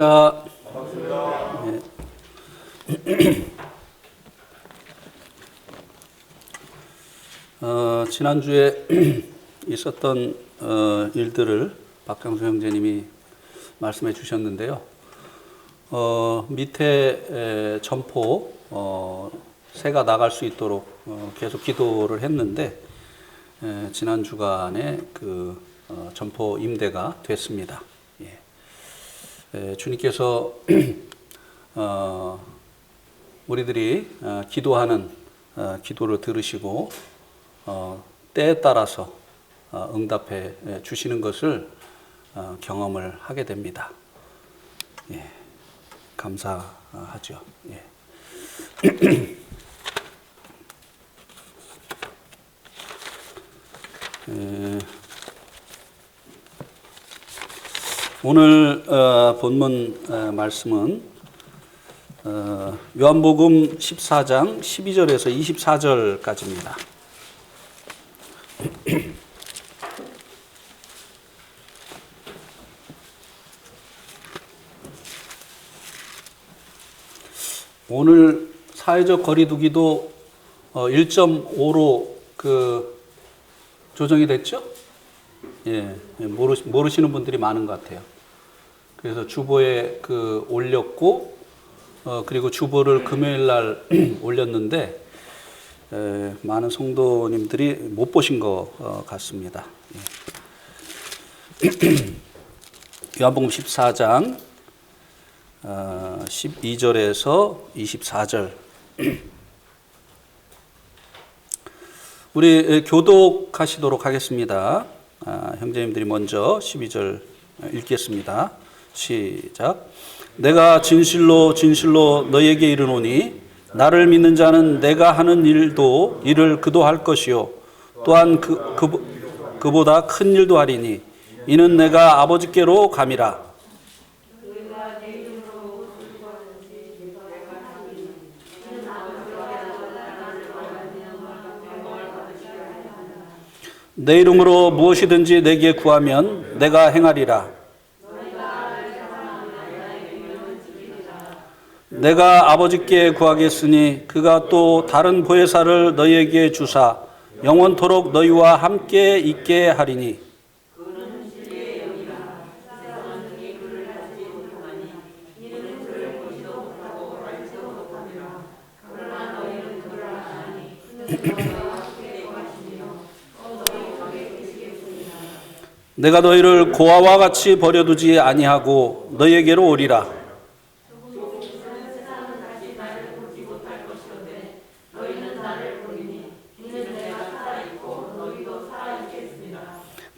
자, 지난주에 있었던 일들을 박강수 형제님이 말씀해 주셨는데요. 밑에 점포 새가 나갈 수 있도록 계속 기도를 했는데 지난 주간에 그 점포 임대가 됐습니다. 주님께서 우리들이 기도하는 기도를 들으시고 때에 따라서 응답해 주시는 것을 경험을 하게 됩니다. 감사하죠. 오늘 본문 말씀은 요한복음 14장 12절에서 24절까지입니다. 오늘 사회적 거리두기도 1.5로 조정이 됐죠? 모르시는 분들이 많은 것 같아요. 그래서 주보에 올렸고, 그리고 주보를 금요일 날 올렸는데, 많은 성도님들이 못 보신 것 같습니다. 요한복음 14장 12절에서 24절. 우리 교독하시도록 하겠습니다. 형제님들이 먼저 12절 읽겠습니다. 시작. 내가 진실로 진실로 너희에게 이르노니 나를 믿는 자는 내가 하는 일을 그도 할 것이요 또한 그보다 큰 일도 하리니 이는 내가 아버지께로 감이라. 내 이름으로 무엇이든지 내게 구하면 내가 행하리라. 내가 아버지께 구하겠으니 그가 또 다른 보혜사를 너희에게 주사 영원토록 너희와 함께 있게 하리니. 내가 너희를 고아와 같이 버려두지 아니하고 너희에게로 오리라.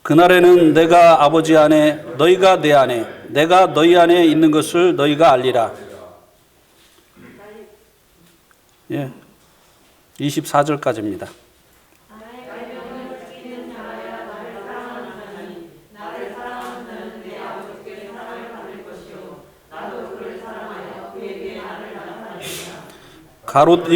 그날에는 내가 아버지 안에 너희가 내 안에 내가 너희 안에 있는 것을 너희가 알리라. 24절까지입니다. 가롯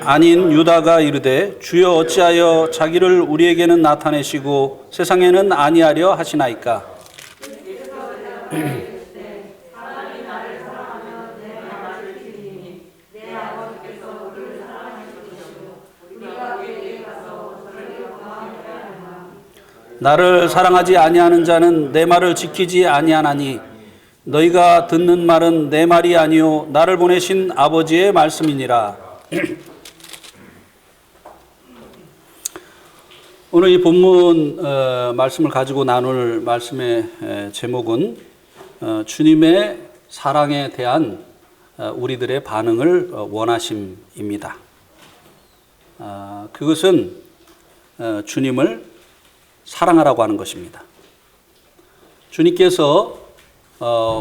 아닌 유다가 이르되 주여 어찌하여 자기를 우리에게는 나타내시고 세상에는 아니하려 하시나이까. 나를 사랑하지 아니하는 자는 내 말을 지키지 아니하나니 너희가 듣는 말은 내 말이 아니요 나를 보내신 아버지의 말씀이니라. 오늘 이 본문 말씀을 가지고 나눌 말씀의 제목은 주님의 사랑에 대한 우리들의 반응을 원하심입니다. 그것은 주님을 사랑하라고 하는 것입니다. 주님께서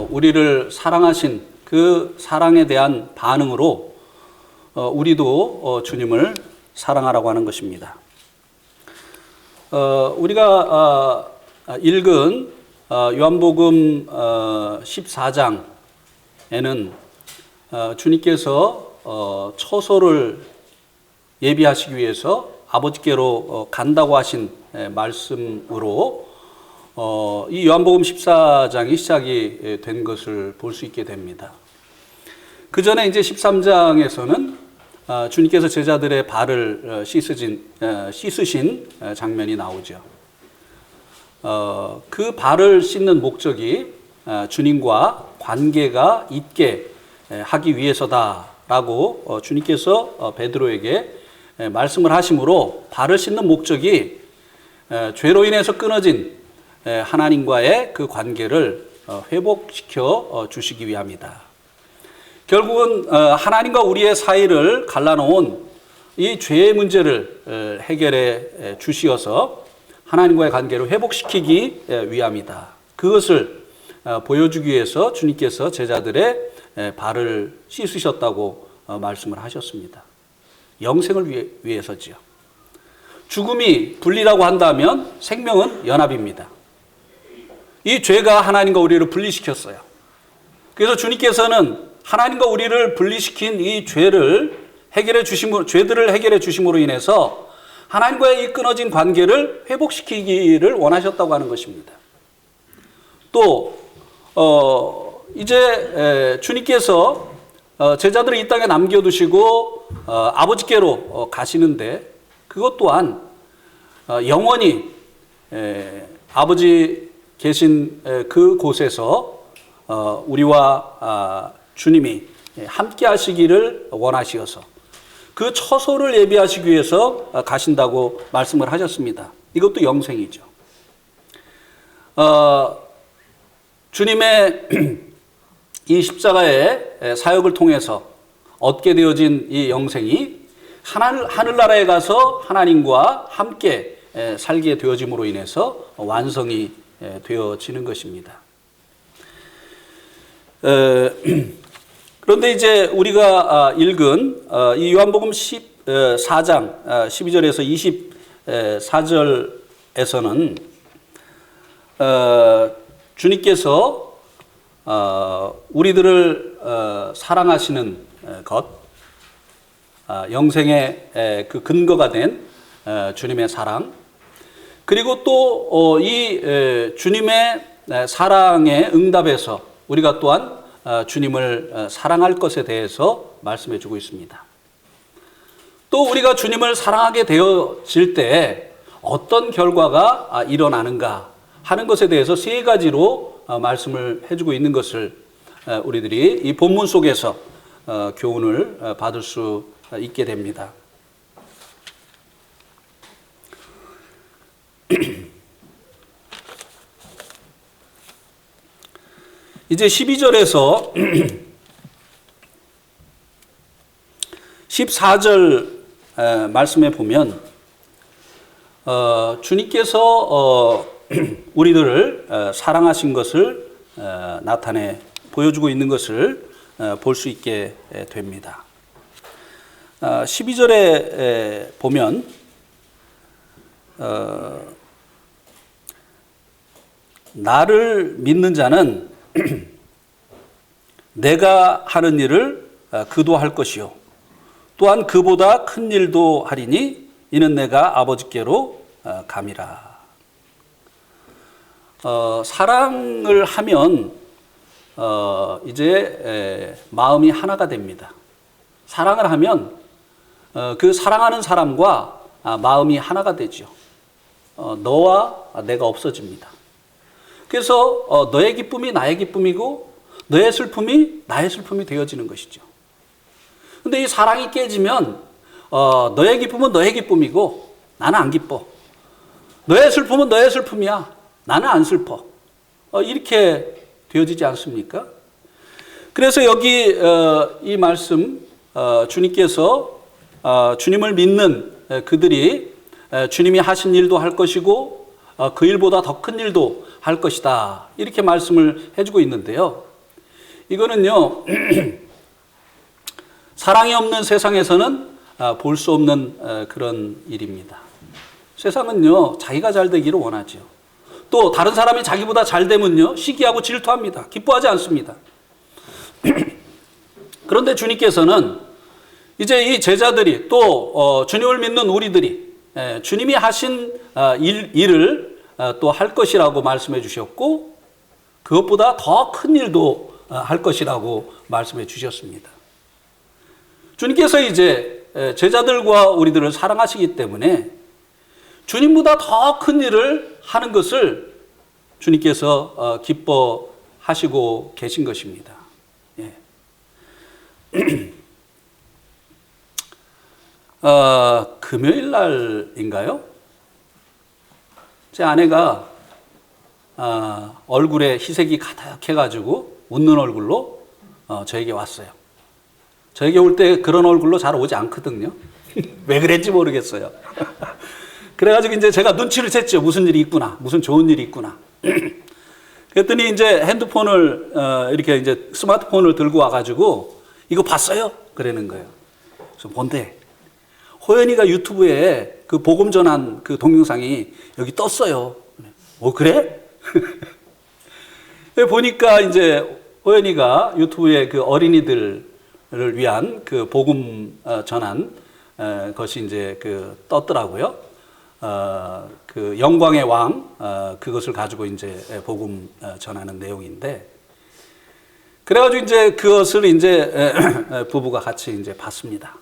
우리를 사랑하신 그 사랑에 대한 반응으로 우리도 주님을 사랑하라고 하는 것입니다. 우리가 읽은 요한복음 14장에는 주님께서 처소를 예비하시기 위해서 아버지께로 간다고 하신 말씀으로 이 요한복음 14장이 시작이 된 것을 볼 수 있게 됩니다. 그 전에 이제 13장에서는 주님께서 제자들의 발을 씻으신 장면이 나오죠. 그 발을 씻는 목적이 주님과 관계가 있게 하기 위해서다라고 주님께서 베드로에게 말씀을 하심으로 발을 씻는 목적이 죄로 인해서 끊어진 하나님과의 그 관계를 회복시켜 주시기 위함이다. 결국은 하나님과 우리의 사이를 갈라놓은 이 죄의 문제를 해결해 주시어서 하나님과의 관계를 회복시키기 위함이다. 그것을 보여주기 위해서 주님께서 제자들의 발을 씻으셨다고 말씀을 하셨습니다. 영생을 위해서지요. 죽음이 분리라고 한다면 생명은 연합입니다. 이 죄가 하나님과 우리를 분리시켰어요. 그래서 주님께서는 하나님과 우리를 분리시킨 이 죄들을 해결해 주심으로 인해서 하나님과의 이 끊어진 관계를 회복시키기를 원하셨다고 하는 것입니다. 또 이제 주님께서 제자들을 이 땅에 남겨두시고 아버지께로 가시는데 그것 또한 영원히 아버지 계신 그 곳에서 우리와 주님이 함께 하시기를 원하시어서 그 처소를 예비하시기 위해서 가신다고 말씀을 하셨습니다. 이것도 영생이죠. 주님의 이 십자가의 사역을 통해서 얻게 되어진 이 영생이 하늘나라에 가서 하나님과 함께 살게 되어짐으로 인해서 완성이 되어지는 것입니다. 그런데 이제 우리가 읽은 이 요한복음 14장 12절에서 24절에서는 주님께서 우리들을 사랑하시는 것, 영생의 그 근거가 된 주님의 사랑, 그리고 또 이 주님의 사랑에 응답해서 우리가 또한 주님을 사랑할 것에 대해서 말씀해 주고 있습니다. 또 우리가 주님을 사랑하게 되어질 때 어떤 결과가 일어나는가 하는 것에 대해서 세 가지로 말씀을 해주고 있는 것을 우리들이 이 본문 속에서 교훈을 받을 수 있게 됩니다. 이제 12절에서 14절 말씀에 보면 주님께서 우리들을 사랑하신 것을 나타내 보여주고 있는 것을 볼 수 있게 됩니다. 12절에 보면 나를 믿는 자는 내가 하는 일을 그도 할 것이요 또한 그보다 큰 일도 하리니 이는 내가 아버지께로 감이라. 사랑을 하면 이제 마음이 하나가 됩니다. 사랑을 하면 그 사랑하는 사람과 마음이 하나가 되죠. 너와 내가 없어집니다. 그래서 너의 기쁨이 나의 기쁨이고 너의 슬픔이 나의 슬픔이 되어지는 것이죠. 근데 이 사랑이 깨지면 너의 기쁨은 너의 기쁨이고 나는 안 기뻐. 너의 슬픔은 너의 슬픔이야. 나는 안 슬퍼. 이렇게 되어지지 않습니까? 그래서 여기 이 말씀 주님께서 주님을 믿는 그들이 주님이 하신 일도 할 것이고 그 일보다 더 큰 일도 할 것이다. 이렇게 말씀을 해주고 있는데요. 이거는요, 사랑이 없는 세상에서는 볼 수 없는 그런 일입니다. 세상은요, 자기가 잘 되기를 원하죠. 또 다른 사람이 자기보다 잘 되면요, 시기하고 질투합니다. 기뻐하지 않습니다. 그런데 주님께서는 이제 이 제자들이 또 주님을 믿는 우리들이 주님이 하신 일을 또 할 것이라고 말씀해 주셨고, 그것보다 더 큰 일도 할 것이라고 말씀해 주셨습니다. 주님께서 이제 제자들과 우리들을 사랑하시기 때문에 주님보다 더 큰 일을 하는 것을 주님께서 기뻐하시고 계신 것입니다. 예. 금요일 날인가요? 제 아내가 얼굴에 희색이 가득해가지고 웃는 얼굴로 저에게 왔어요. 저에게 올 때 그런 얼굴로 잘 오지 않거든요. 왜 그랬지 모르겠어요. 그래가지고 이제 제가 눈치를 챘죠. 무슨 일이 있구나. 무슨 좋은 일이 있구나. 그랬더니 이제 핸드폰을, 이렇게 이제 스마트폰을 들고 와가지고 이거 봤어요? 그러는 거예요. 그래서 뭔데? 호연이가 유튜브에 그 복음 전한 그 동영상이 여기 떴어요. 그래? 보니까 이제 호연이가 유튜브에 그 어린이들을 위한 그 복음 전한 것이 이제 그 떴더라고요. 그 영광의 왕, 그것을 가지고 이제 복음 전하는 내용인데, 그래가지고 이제 그것을 이제 부부가 같이 이제 봤습니다.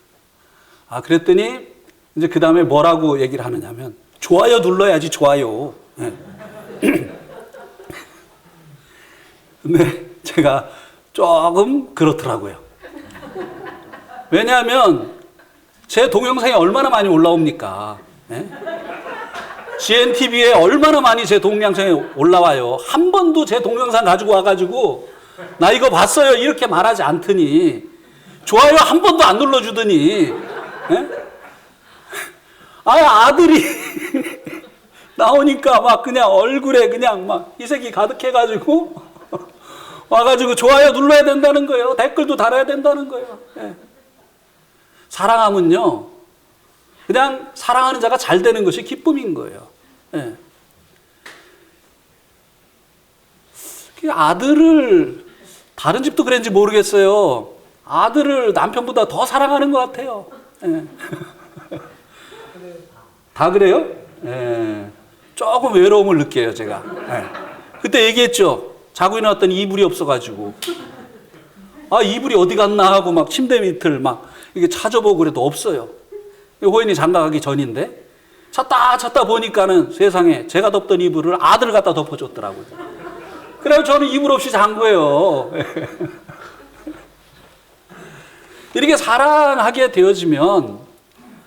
그랬더니 이제 그 다음에 뭐라고 얘기를 하느냐면, 좋아요 눌러야지, 좋아요. 근데 제가 조금 그렇더라고요. 왜냐하면 제 동영상이 얼마나 많이 올라옵니까? GNTV에 얼마나 많이 제 동영상이 올라와요. 한 번도 제 동영상 가지고 와가지고 나 이거 봤어요 이렇게 말하지 않더니, 좋아요 한 번도 안 눌러주더니, 아들이 나오니까 막 그냥 얼굴에 그냥 막 희색이 가득해가지고 와가지고 좋아요 눌러야 된다는 거예요. 댓글도 달아야 된다는 거예요. 사랑하면요, 그냥 사랑하는 자가 잘 되는 것이 기쁨인 거예요. 아들을, 다른 집도 그랬는지 모르겠어요. 아들을 남편보다 더 사랑하는 것 같아요. 다 그래요? 조금 외로움을 느껴요, 제가. 그때 얘기했죠. 자고 일어났더니 이불이 없어가지고. 이불이 어디 갔나 하고 막 침대 밑을 막 이게 찾아보고 그래도 없어요. 호연이 장가 가기 전인데 찾다 보니까는 세상에 제가 덮던 이불을 아들 갖다 덮어줬더라고요. 그래서 저는 이불 없이 잔 거예요. 이렇게 사랑하게 되어지면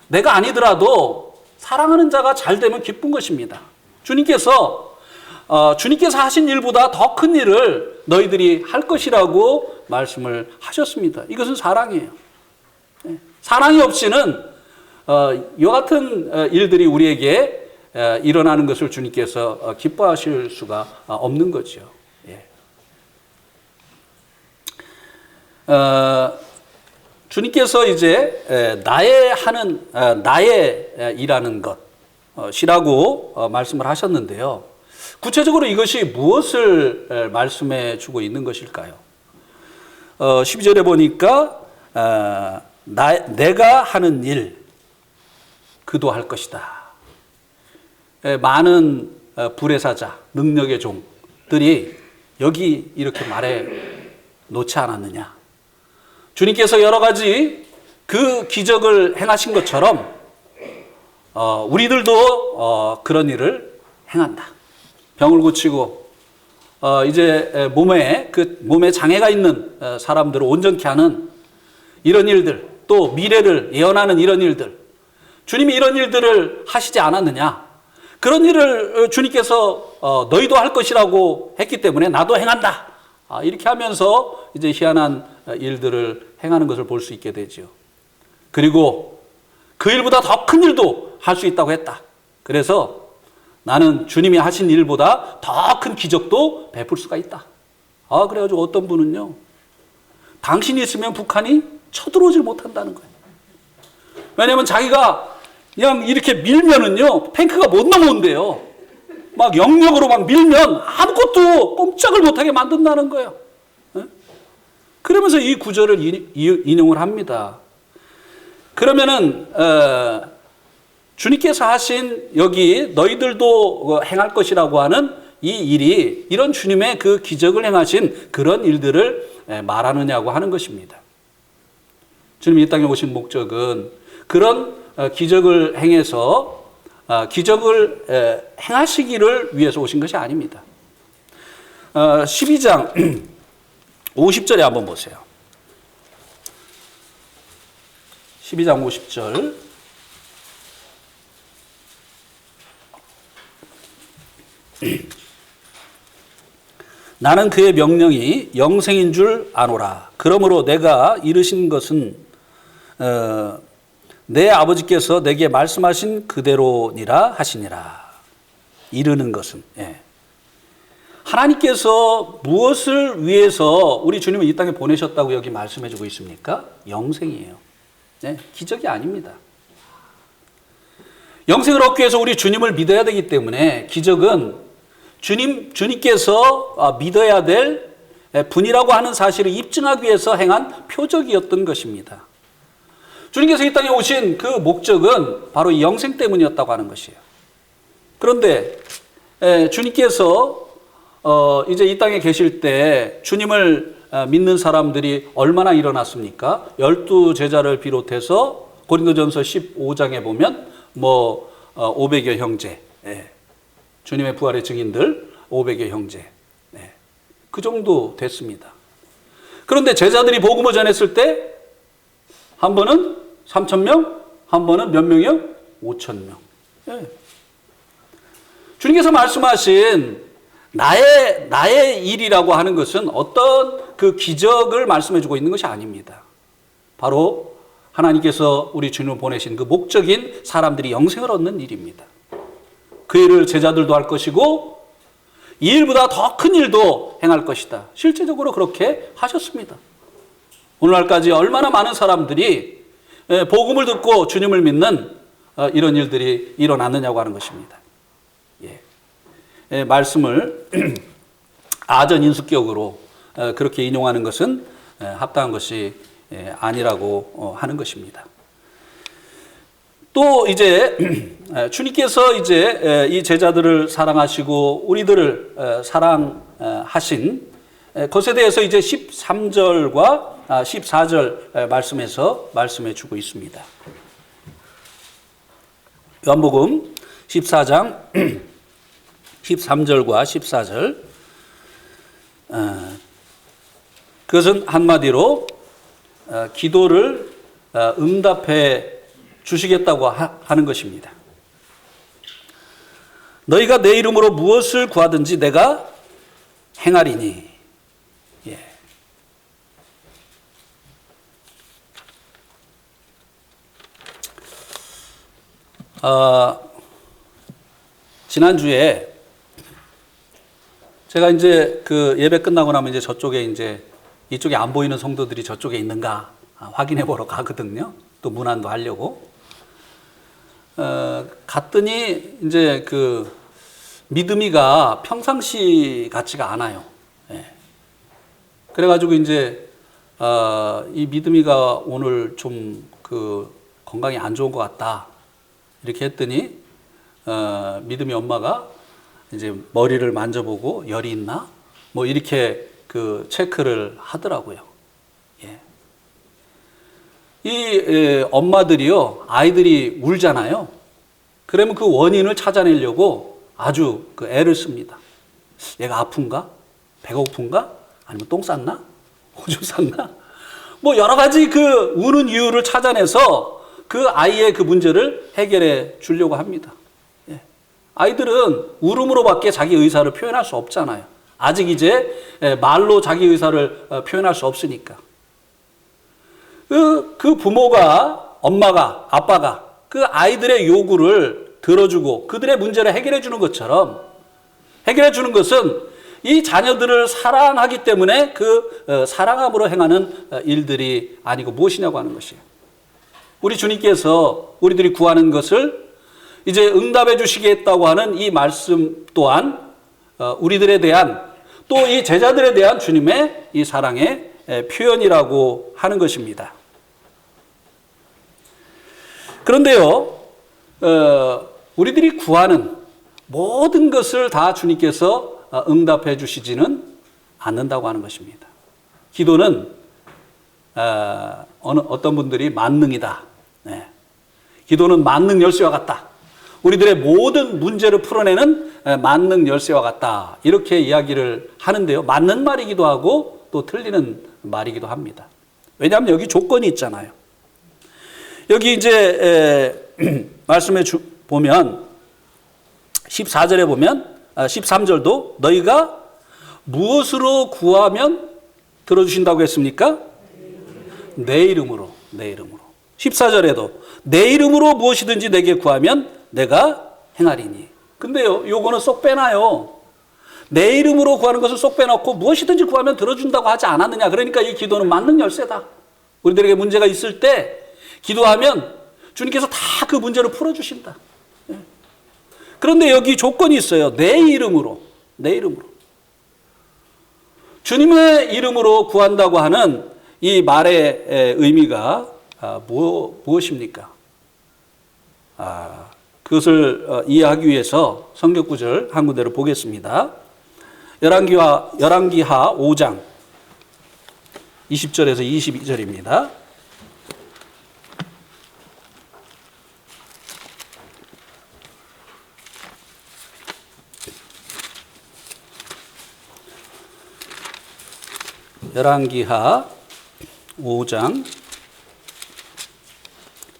내가 아니더라도 사랑하는 자가 잘 되면 기쁜 것입니다. 주님께서 하신 일보다 더 큰 일을 너희들이 할 것이라고 말씀을 하셨습니다. 이것은 사랑이에요. 사랑이 없이는 이와 같은 일들이 우리에게 일어나는 것을 주님께서 기뻐하실 수가 없는 거죠. 주님께서 이제 나의 일하는 것이라고 말씀을 하셨는데요. 구체적으로 이것이 무엇을 말씀해 주고 있는 것일까요? 12절에 보니까 내가 하는 일 그도 할 것이다. 많은 불의사자, 능력의 종들이 여기 이렇게 말해 놓지 않았느냐. 주님께서 여러 가지 그 기적을 행하신 것처럼 우리들도 그런 일을 행한다. 병을 고치고 이제 몸에 장애가 있는 사람들을 온전케 하는 이런 일들, 또 미래를 예언하는 이런 일들, 주님이 이런 일들을 하시지 않았느냐. 그런 일을 주님께서 너희도 할 것이라고 했기 때문에 나도 행한다. 이렇게 하면서 이제 희한한 일들을 행하는 것을 볼 수 있게 되죠. 그리고 그 일보다 더 큰 일도 할 수 있다고 했다. 그래서 나는 주님이 하신 일보다 더 큰 기적도 베풀 수가 있다. 그래가지고 어떤 분은요, 당신이 있으면 북한이 쳐들어오질 못한다는 거예요. 왜냐하면 자기가 그냥 이렇게 밀면은요, 탱크가 못 넘어온대요. 막 영역으로 막 밀면 아무것도 꼼짝을 못하게 만든다는 거예요. 그러면서 이 구절을 인용을 합니다. 그러면은 주님께서 하신 여기 너희들도 행할 것이라고 하는 이 일이 이런 주님의 그 기적을 행하신 그런 일들을 말하느냐고 하는 것입니다. 주님이 이 땅에 오신 목적은 그런 기적을 행해서 기적을 행하시기를 위해서 오신 것이 아닙니다. 12장 50절에 한번 보세요. 12장 50절. 나는 그의 명령이 영생인 줄 아노라. 그러므로 내가 이르신 것은 내 아버지께서 내게 말씀하신 그대로니라 하시니라. 이르는 것은 하나님께서 무엇을 위해서 우리 주님을 이 땅에 보내셨다고 여기 말씀해 주고 있습니까? 영생이에요. 기적이 아닙니다. 영생을 얻기 위해서 우리 주님을 믿어야 되기 때문에 기적은 주님께서 믿어야 될 분이라고 하는 사실을 입증하기 위해서 행한 표적이었던 것입니다. 주님께서 이 땅에 오신 그 목적은 바로 이 영생 때문이었다고 하는 것이에요. 그런데 주님께서 이제 이 땅에 계실 때 주님을 믿는 사람들이 얼마나 일어났습니까? 12제자를 비롯해서 고린도전서 15장에 보면 500여 형제, 주님의 부활의 증인들 500여 형제, 그 정도 됐습니다. 그런데 제자들이 복음을 전했을 때 한 번은 3,000명, 한 번은 몇 명이요? 5,000명. 주님께서 말씀하신 나의 일이라고 하는 것은 어떤 그 기적을 말씀해 주고 있는 것이 아닙니다. 바로 하나님께서 우리 주님을 보내신 그 목적인 사람들이 영생을 얻는 일입니다. 그 일을 제자들도 할 것이고 이 일보다 더 큰 일도 행할 것이다. 실제적으로 그렇게 하셨습니다. 오늘날까지 얼마나 많은 사람들이 복음을 듣고 주님을 믿는 이런 일들이 일어났느냐고 하는 것입니다. 말씀을 아전인수격으로 그렇게 인용하는 것은 합당한 것이 아니라고 하는 것입니다. 또 이제 주님께서 이제 이 제자들을 사랑하시고 우리들을 사랑하신 것에 대해서 이제 13절과 14절 말씀에서 말씀해 주고 있습니다. 요한복음 14장 13절과 14절. 그것은 한마디로 기도를 응답해 주시겠다고 하는 것입니다. 너희가 내 이름으로 무엇을 구하든지 내가 행하리니. 지난주에 제가 이제 그 예배 끝나고 나면 이제 저쪽에 이제 이쪽에 안 보이는 성도들이 저쪽에 있는가 확인해 보러 가거든요. 또 문안도 하려고. 갔더니 이제 그 믿음이가 평상시 같지가 않아요. 그래가지고 이제 이 믿음이가 오늘 좀 그 건강이 안 좋은 것 같다. 이렇게 했더니 믿음이 엄마가 이제 머리를 만져보고 열이 있나? 뭐 이렇게 그 체크를 하더라고요. 이 엄마들이요, 아이들이 울잖아요. 그러면 그 원인을 찾아내려고 아주 그 애를 씁니다. 얘가 아픈가? 배가 고픈가? 아니면 똥 쌌나? 오줌 쌌나? 뭐 여러 가지 그 우는 이유를 찾아내서 그 아이의 그 문제를 해결해 주려고 합니다. 아이들은 울음으로밖에 자기 의사를 표현할 수 없잖아요. 아직 이제 말로 자기 의사를 표현할 수 없으니까. 그 부모가, 엄마가, 아빠가 그 아이들의 요구를 들어주고 그들의 문제를 해결해 주는 것처럼 해결해 주는 것은 이 자녀들을 사랑하기 때문에 그 사랑함으로 행하는 일들이 아니고 무엇이냐고 하는 것이에요. 우리 주님께서 우리들이 구하는 것을 이제 응답해 주시겠다고 하는 이 말씀 또한 우리들에 대한 또 이 제자들에 대한 주님의 이 사랑의 표현이라고 하는 것입니다. 그런데요, 우리들이 구하는 모든 것을 다 주님께서 응답해 주시지는 않는다고 하는 것입니다. 기도는 어떤 분들이 만능이다. 네. 기도는 만능 열쇠와 같다. 우리들의 모든 문제를 풀어내는 만능 열쇠와 같다. 이렇게 이야기를 하는데요. 맞는 말이기도 하고 또 틀리는 말이기도 합니다. 왜냐하면 여기 조건이 있잖아요. 여기 이제 말씀에 보면 14절에 보면 13절도 너희가 무엇으로 구하면 들어주신다고 했습니까? 내 이름으로. 14절에도 내 이름으로 무엇이든지 내게 구하면 내가 행하리니. 근데요, 요거는 쏙 빼놔요. 내 이름으로 구하는 것을 쏙 빼놓고 무엇이든지 구하면 들어준다고 하지 않았느냐. 그러니까 이 기도는 만능 열쇠다. 우리들에게 문제가 있을 때 기도하면 주님께서 다 그 문제를 풀어주신다. 그런데 여기 조건이 있어요. 내 이름으로. 주님의 이름으로 구한다고 하는 이 말의 의미가 무엇입니까? 그것을 이해하기 위해서 성경 구절 한 군데를 보겠습니다. 열왕기하 5장 20절에서 22절입니다. 열왕기하 5장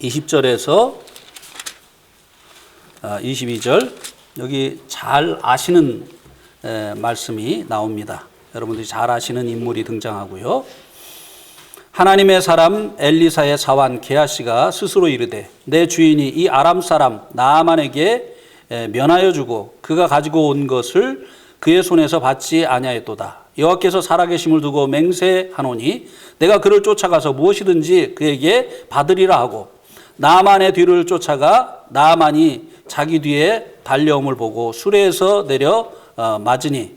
20절에서 22절, 여기 잘 아시는 말씀이 나옵니다. 여러분들이 잘 아시는 인물이 등장하고요. 하나님의 사람 엘리사의 사환 게하시가 스스로 이르되 내 주인이 이 아람 사람 나아만에게 면하여 주고 그가 가지고 온 것을 그의 손에서 받지 아니하였도다. 여호와께서 살아계심을 두고 맹세하노니 내가 그를 쫓아가서 무엇이든지 그에게 받으리라 하고 나아만의 뒤를 쫓아가 나아만이 자기 뒤에 달려옴을 보고 수레에서 내려 맞으니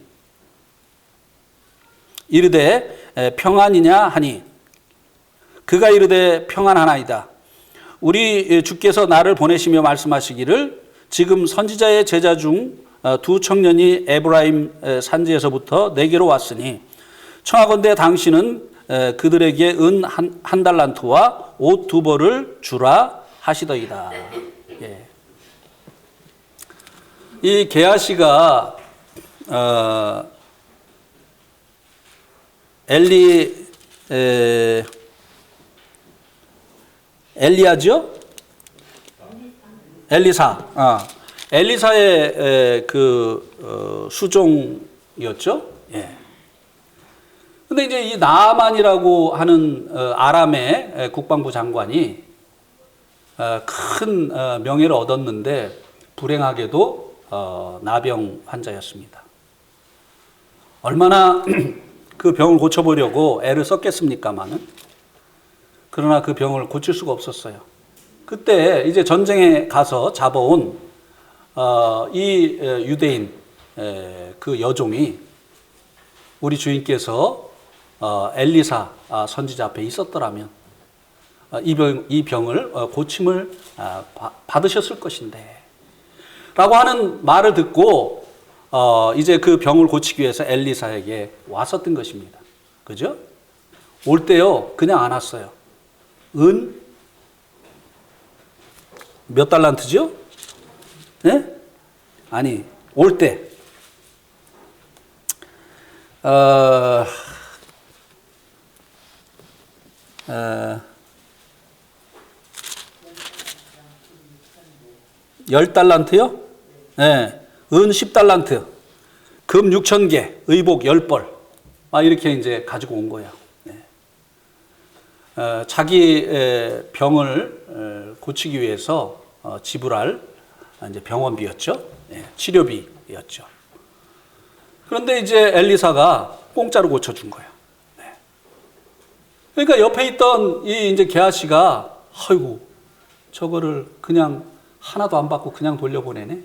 이르되 평안이냐 하니 그가 이르되 평안하나이다. 우리 주께서 나를 보내시며 말씀하시기를 지금 선지자의 제자 중 두 청년이 에브라임 산지에서부터 내게로 왔으니 청하건대 당신은 그들에게 은 한 달란트와 옷 2벌을 주라 하시더이다. 예. 이 게하시가 엘리야죠? 엘리사. 엘리사의 수종이었죠. 예. 근데 이제 이 나아만이라고 하는 아람의 국방부 장관이 큰 명예를 얻었는데 불행하게도 나병 환자였습니다. 얼마나 그 병을 고쳐보려고 애를 썼겠습니까마는. 그러나 그 병을 고칠 수가 없었어요. 그때 이제 전쟁에 가서 잡아온 이 유대인 그 여종이 우리 주인께서 엘리사 선지자 앞에 있었더라면 이 병을 고침을 받으셨을 것인데 라고 하는 말을 듣고 이제 그 병을 고치기 위해서 엘리사에게 왔었던 것입니다. 그죠? 올 때요 그냥 안 왔어요. 은 몇 달란트죠? 네? 아니, 올 때. 10달란트요? 네. 은 10달란트. 금 6,000개, 의복 10벌. 이렇게 이제 가지고 온 거예요. 네. 자기 병을 고치기 위해서 지불할 이제 병원비였죠. 네, 치료비였죠. 그런데 이제 엘리사가 공짜로 고쳐준 거예요. 네. 그러니까 옆에 있던 이 이제 게하시가 아이고 저거를 그냥 하나도 안 받고 그냥 돌려보내네.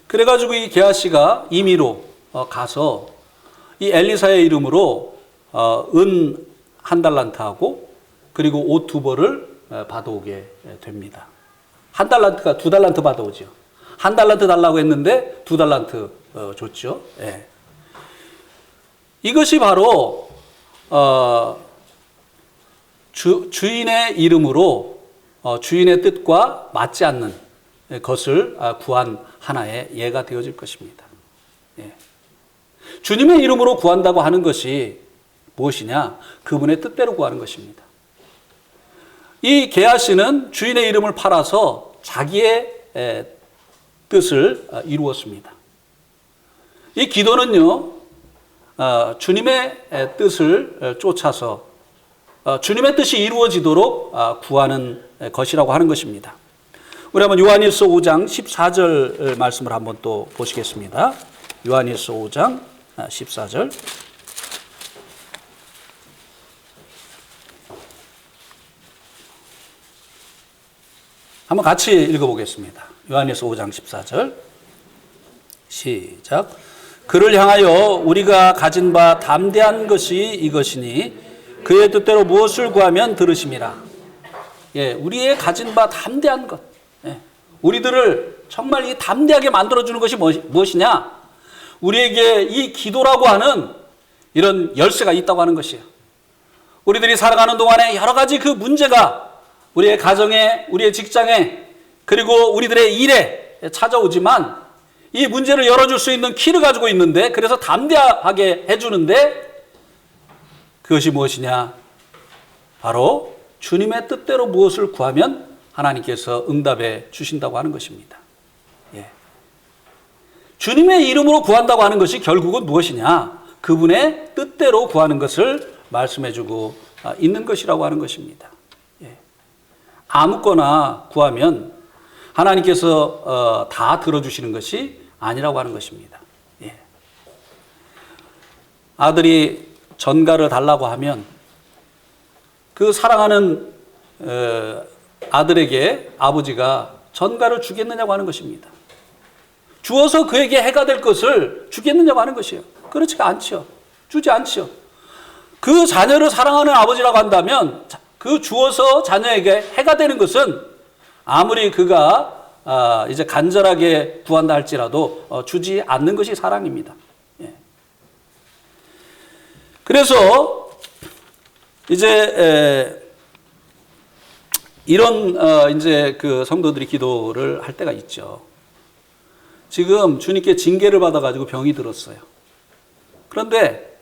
그래가지고 이 게하시가 임의로 가서 이 엘리사의 이름으로 은 1달란트하고 그리고 옷 2벌을 받아오게 됩니다. 한 달란트가 두 달란트 받아오죠. 한 달란트 달라고 했는데 두 달란트 줬죠. 예. 이것이 바로 주인의 이름으로 주인의 뜻과 맞지 않는 것을 구한 하나의 예가 되어질 것입니다. 예. 주님의 이름으로 구한다고 하는 것이 무엇이냐? 그분의 뜻대로 구하는 것입니다. 이 게하시는 주인의 이름을 팔아서 자기의 뜻을 이루었습니다. 이 기도는요, 주님의 뜻을 쫓아서 주님의 뜻이 이루어지도록 구하는 것이라고 하는 것입니다. 우리 한번 요한일서 5장 14절 말씀을 한번 또 보시겠습니다. 요한일서 5장 14절. 한번 같이 읽어보겠습니다. 요한일서 5장 14절. 시작. 그를 향하여 우리가 가진 바 담대한 것이 이것이니 그의 뜻대로 무엇을 구하면 들으심이라. 예, 우리의 가진 바 담대한 것. 예, 우리들을 정말 이 담대하게 만들어주는 것이 무엇이냐? 우리에게 이 기도라고 하는 이런 열쇠가 있다고 하는 것이에요. 우리들이 살아가는 동안에 여러 가지 그 문제가 우리의 가정에, 우리의 직장에, 그리고 우리들의 일에 찾아오지만 이 문제를 열어줄 수 있는 키를 가지고 있는데, 그래서 담대하게 해주는데, 그것이 무엇이냐? 바로 주님의 뜻대로 무엇을 구하면 하나님께서 응답해 주신다고 하는 것입니다. 예. 주님의 이름으로 구한다고 하는 것이 결국은 무엇이냐? 그분의 뜻대로 구하는 것을 말씀해주고 있는 것이라고 하는 것입니다. 예. 아무거나 구하면 하나님께서 다 들어주시는 것이 아니라고 하는 것입니다. 예. 아들이 전가를 달라고 하면 그 사랑하는 아들에게 아버지가 전가를 주겠느냐고 하는 것입니다. 주어서 그에게 해가 될 것을 주겠느냐고 하는 것이에요. 그렇지가 않죠. 주지 않죠. 그 자녀를 사랑하는 아버지라고 한다면 그 주어서 자녀에게 해가 되는 것은 아무리 그가 이제 간절하게 구한다 할지라도 주지 않는 것이 사랑입니다. 예. 그래서 이제 이런 이제 그 성도들이 기도를 할 때가 있죠. 지금 주님께 징계를 받아가지고 병이 들었어요. 그런데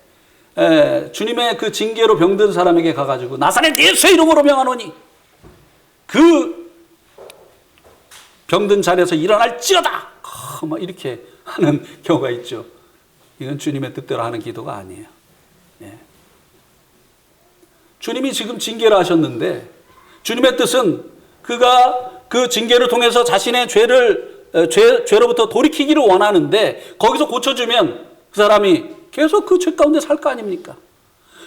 주님의 그 징계로 병든 사람에게 가가지고 나사렛 예수의 이름으로 명하노니 그 병든 자리에서 일어날지어다! 막 이렇게 하는 경우가 있죠. 이건 주님의 뜻대로 하는 기도가 아니에요. 예. 주님이 지금 징계를 하셨는데 주님의 뜻은 그가 그 징계를 통해서 자신의 죄로부터 돌이키기를 원하는데 거기서 고쳐주면 그 사람이 계속 그 죄 가운데 살 거 아닙니까?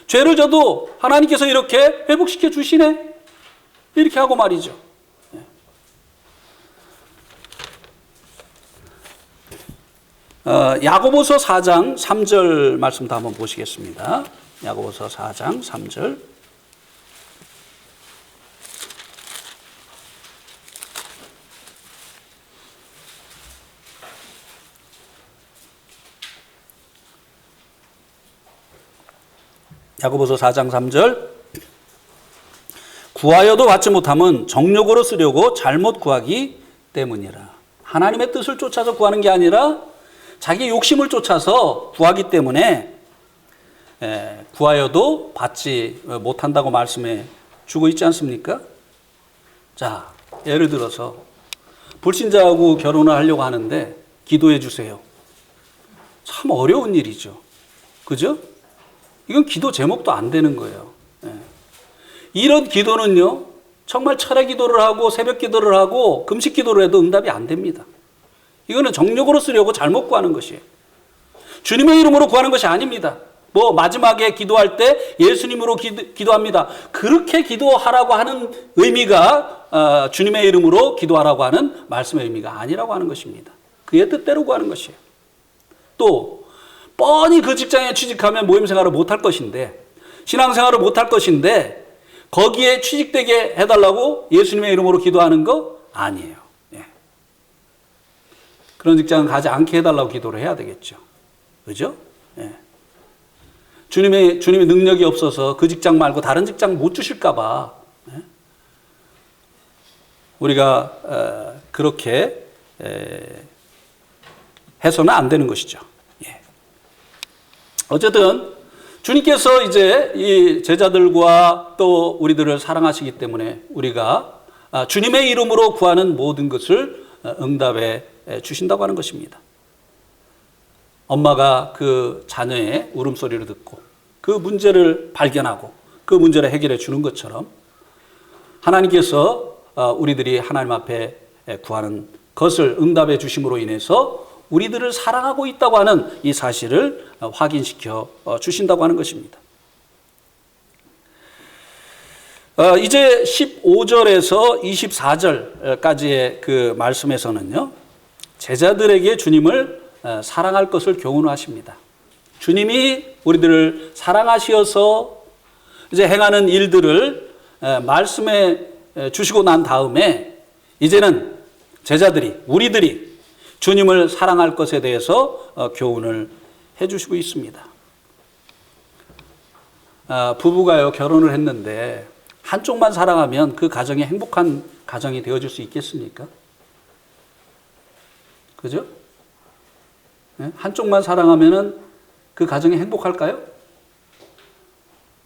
죄를 져도 하나님께서 이렇게 회복시켜 주시네? 이렇게 하고 말이죠. 야고보서 4장 3절 말씀도 한번 보시겠습니다. 야고보서 4장 3절. 야고보서 4장 3절. 구하여도 받지 못함은 정욕으로 쓰려고 잘못 구하기 때문이라. 하나님의 뜻을 쫓아서 구하는 게 아니라 자기 욕심을 쫓아서 구하기 때문에 구하여도 받지 못한다고 말씀해 주고 있지 않습니까? 자, 예를 들어서 불신자하고 결혼을 하려고 하는데 기도해 주세요. 참 어려운 일이죠. 그죠? 이건 기도 제목도 안 되는 거예요. 이런 기도는요, 정말 철야 기도를 하고 새벽 기도를 하고 금식 기도를 해도 응답이 안 됩니다. 이거는 정욕으로 쓰려고 잘못 구하는 것이에요. 주님의 이름으로 구하는 것이 아닙니다. 뭐 마지막에 기도할 때 예수님으로 기도합니다. 그렇게 기도하라고 하는 의미가 주님의 이름으로 기도하라고 하는 말씀의 의미가 아니라고 하는 것입니다. 그의 뜻대로 구하는 것이에요. 또 뻔히 그 직장에 취직하면 모임생활을 못할 것인데, 신앙생활을 못할 것인데 거기에 취직되게 해달라고 예수님의 이름으로 기도하는 거 아니에요. 예. 그런 직장은 가지 않게 해달라고 기도를 해야 되겠죠. 그죠? 예. 주님의 능력이 없어서 그 직장 말고 다른 직장 못 주실까봐 예? 우리가 그렇게 해서는 안 되는 것이죠. 예. 어쨌든 주님께서 이제 이 제자들과 또 우리들을 사랑하시기 때문에 우리가 주님의 이름으로 구하는 모든 것을 응답해 주신다고 하는 것입니다. 엄마가 그 자녀의 울음소리를 듣고 그 문제를 발견하고 그 문제를 해결해 주는 것처럼 하나님께서 우리들이 하나님 앞에 구하는 것을 응답해 주심으로 인해서 우리들을 사랑하고 있다고 하는 이 사실을 확인시켜 주신다고 하는 것입니다. 이제 15절에서 24절까지의 그 말씀에서는요, 제자들에게 주님을 사랑할 것을 교훈하십니다. 주님이 우리들을 사랑하시어서 이제 행하는 일들을 말씀해 주시고 난 다음에 이제는 제자들이, 우리들이 주님을 사랑할 것에 대해서 교훈을 해주시고 있습니다. 부부가요, 결혼을 했는데 한쪽만 사랑하면 그 가정이 행복한 가정이 되어줄 수 있겠습니까? 그죠? 한쪽만 사랑하면은 그 가정이 행복할까요?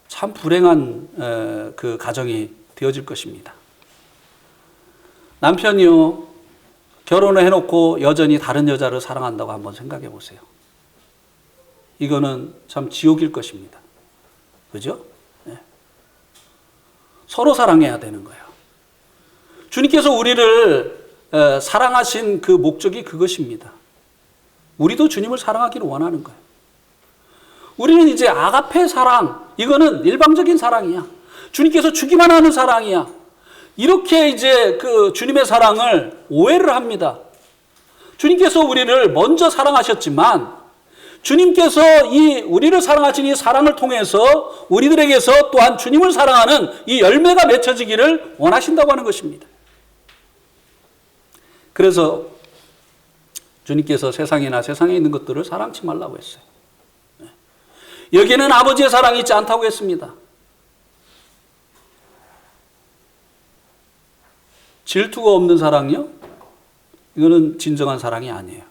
참 불행한 그 가정이 되어질 것입니다. 남편이요, 결혼을 해놓고 여전히 다른 여자를 사랑한다고 한번 생각해 보세요. 이거는 참 지옥일 것입니다. 그죠? 네. 서로 사랑해야 되는 거예요. 주님께서 우리를 사랑하신 그 목적이 그것입니다. 우리도 주님을 사랑하기를 원하는 거예요. 우리는 이제 아가페 사랑, 이거는 일방적인 사랑이야. 주님께서 주기만 하는 사랑이야. 이렇게 이제 그 주님의 사랑을 오해를 합니다. 주님께서 우리를 먼저 사랑하셨지만 주님께서 이 우리를 사랑하신 이 사랑을 통해서 우리들에게서 또한 주님을 사랑하는 이 열매가 맺혀지기를 원하신다고 하는 것입니다. 그래서 주님께서 세상이나 세상에 있는 것들을 사랑치 말라고 했어요. 여기에는 아버지의 사랑이 있지 않다고 했습니다. 질투가 없는 사랑이요? 이거는 진정한 사랑이 아니에요.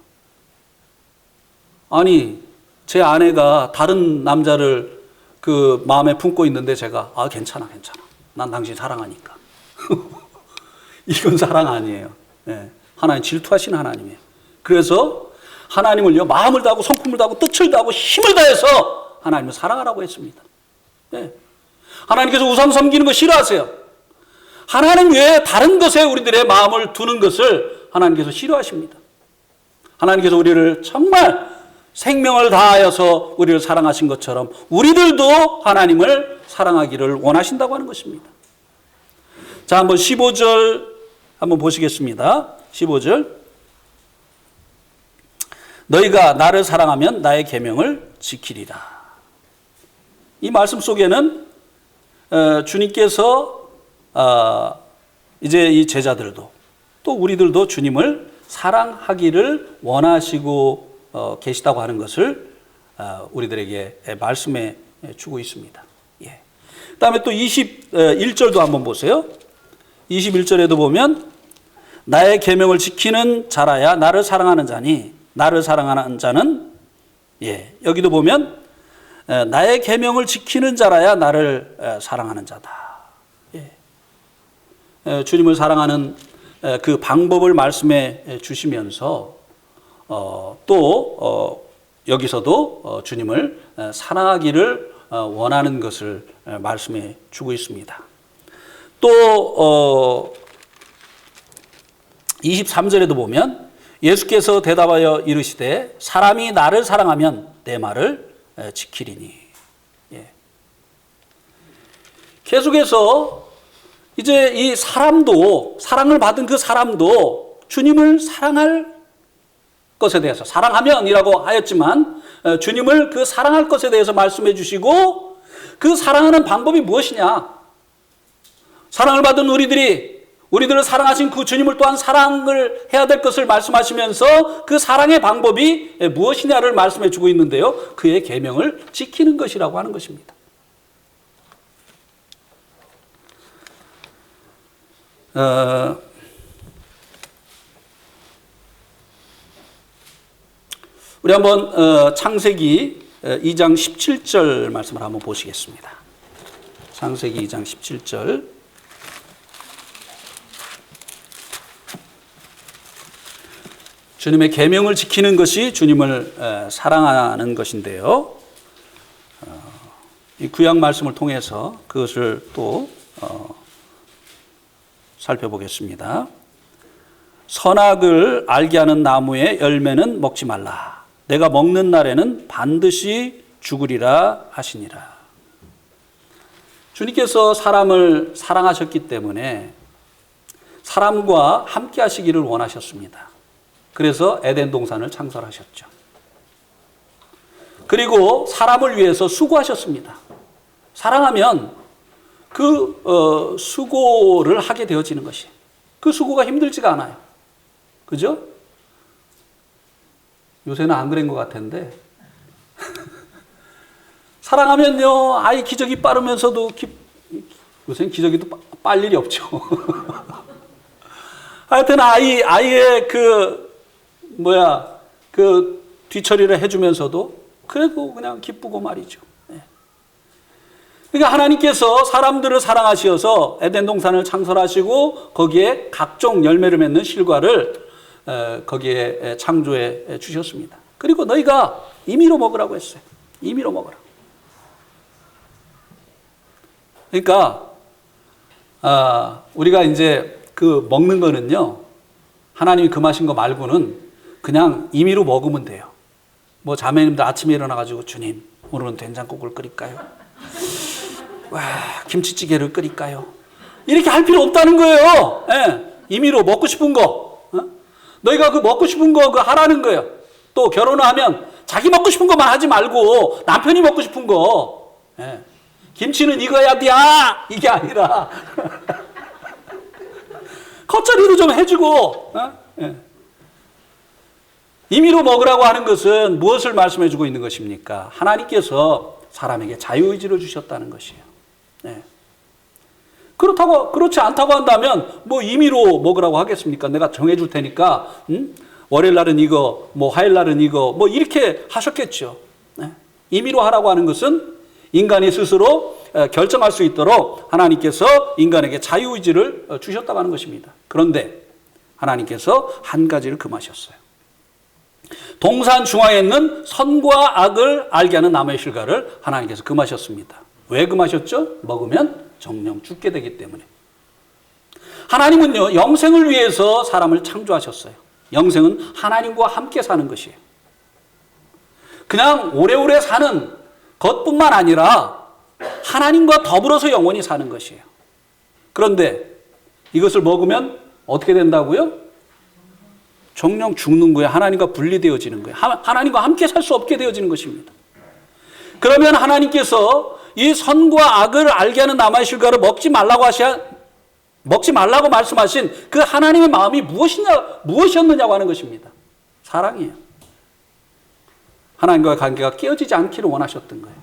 아니, 제 아내가 다른 남자를 그 마음에 품고 있는데 제가 괜찮아. 난 당신 사랑하니까. 이건 사랑 아니에요. 네. 하나님 질투하시는 하나님이에요. 그래서 하나님을요, 마음을 다하고 성품을 다하고 뜻을 다하고 힘을 다해서 하나님을 사랑하라고 했습니다. 네. 하나님께서 우상 섬기는 거 싫어하세요. 하나님 외에 다른 것에 우리들의 마음을 두는 것을 하나님께서 싫어하십니다. 하나님께서 우리를 정말 생명을 다하여서 우리를 사랑하신 것처럼 우리들도 하나님을 사랑하기를 원하신다고 하는 것입니다. 자, 한번 15절 한번 보시겠습니다. 15절. 너희가 나를 사랑하면 나의 계명을 지키리라. 이 말씀 속에는 주님께서 이제 이 제자들도 또 우리들도 주님을 사랑하기를 원하시고 계시다고 하는 것을 우리들에게 말씀해 주고 있습니다. 예. 그다음에 또 21절도 한번 보세요. 21절에도 보면 나의 계명을 지키는 자라야 나를 사랑하는 자니 나를 사랑하는 자는 여기도 보면 나의 계명을 지키는 자라야 나를 사랑하는 자다. 주님을 사랑하는 그 방법을 말씀해 주시면서 또 여기서도 주님을 사랑하기를 원하는 것을 말씀해 주고 있습니다. 또 23절에도 보면 예수께서 대답하여 이르시되 사람이 나를 사랑하면 내 말을 지키리니. 계속해서 이제 이 사람도, 사랑을 받은 그 사람도 주님을 사랑할 것에 대해서, 사랑하면이라고 하였지만 주님을 그 사랑할 것에 대해서 말씀해 주시고 그 사랑하는 방법이 무엇이냐? 사랑을 받은 우리들이 우리들을 사랑하신 그 주님을 또한 사랑을 해야 될 것을 말씀하시면서 그 사랑의 방법이 무엇이냐를 말씀해 주고 있는데요. 그의 계명을 지키는 것이라고 하는 것입니다. 우리 한번 창세기 2장 17절 말씀을 한번 보시겠습니다. 창세기 2장 17절. 주님의 계명을 지키는 것이 주님을 사랑하는 것인데요. 이 구약 말씀을 통해서 그것을 또 살펴보겠습니다. 선악을 알게 하는 나무의 열매는 먹지 말라. 내가 먹는 날에는 반드시 죽으리라 하시니라. 주님께서 사람을 사랑하셨기 때문에 사람과 함께 하시기를 원하셨습니다. 그래서 에덴 동산을 창설하셨죠. 그리고 사람을 위해서 수고하셨습니다. 사랑하면 그 수고를 하게 되어지는 것이, 그 수고가 힘들지가 않아요. 그죠? 요새는 안 그런 것 같은데 사랑하면요, 아이 기저귀 빠르면서도 요새는 기저귀도 빨 일이 없죠. 하여튼 아이의 그 뒤처리를 해주면서도 그래도 그냥 기쁘고 말이죠. 그러니까 하나님께서 사람들을 사랑하셔서 에덴 동산을 창설하시고 거기에 각종 열매를 맺는 실과를 거기에 창조해 주셨습니다. 그리고 너희가 임의로 먹으라고 했어요. 임의로 먹으라. 그러니까 우리가 이제 그 먹는 거는요, 하나님이 금하신 거 말고는 그냥 임의로 먹으면 돼요. 뭐 자매님들 아침에 일어나가지고 주님 오늘은 된장국을 끓일까요? 와, 김치찌개를 끓일까요? 이렇게 할 필요 없다는 거예요. 예, 임의로 먹고 싶은 거, 너희가 그 먹고 싶은 거 그 하라는 거예요. 또 결혼을 하면 자기 먹고 싶은 것만 하지 말고 남편이 먹고 싶은 거, 예, 김치는 익어야 돼, 이게 아니라 겉절이도 좀 해주고, 예. 임의로 먹으라고 하는 것은 무엇을 말씀해 주고 있는 것입니까? 하나님께서 사람에게 자유의지를 주셨다는 것이에요. 네. 그렇지 않다고 한다면 뭐 임의로 먹으라고 하겠습니까? 내가 정해줄 테니까 월요일 날은 이거, 뭐 화요일 날은 이거, 뭐 이렇게 하셨겠죠. 네. 임의로 하라고 하는 것은 인간이 스스로 결정할 수 있도록 하나님께서 인간에게 자유의지를 주셨다고 하는 것입니다. 그런데 하나님께서 한 가지를 금하셨어요. 동산 중앙에 있는 선과 악을 알게 하는 나무의 실과를 하나님께서 금하셨습니다. 왜 금하셨죠? 먹으면 정령 죽게 되기 때문에. 하나님은요, 영생을 위해서 사람을 창조하셨어요. 영생은 하나님과 함께 사는 것이에요. 그냥 오래오래 사는 것뿐만 아니라 하나님과 더불어서 영원히 사는 것이에요. 그런데 이것을 먹으면 어떻게 된다고요? 정령 죽는 거예요. 하나님과 분리되어지는 거예요. 하나님과 함께 살 수 없게 되어지는 것입니다. 그러면 하나님께서 이 선과 악을 알게 하는 나무의 실과를 먹지 말라고 말씀하신 그 하나님의 마음이 무엇이었느냐고 하는 것입니다. 사랑이에요. 하나님과의 관계가 깨어지지 않기를 원하셨던 거예요.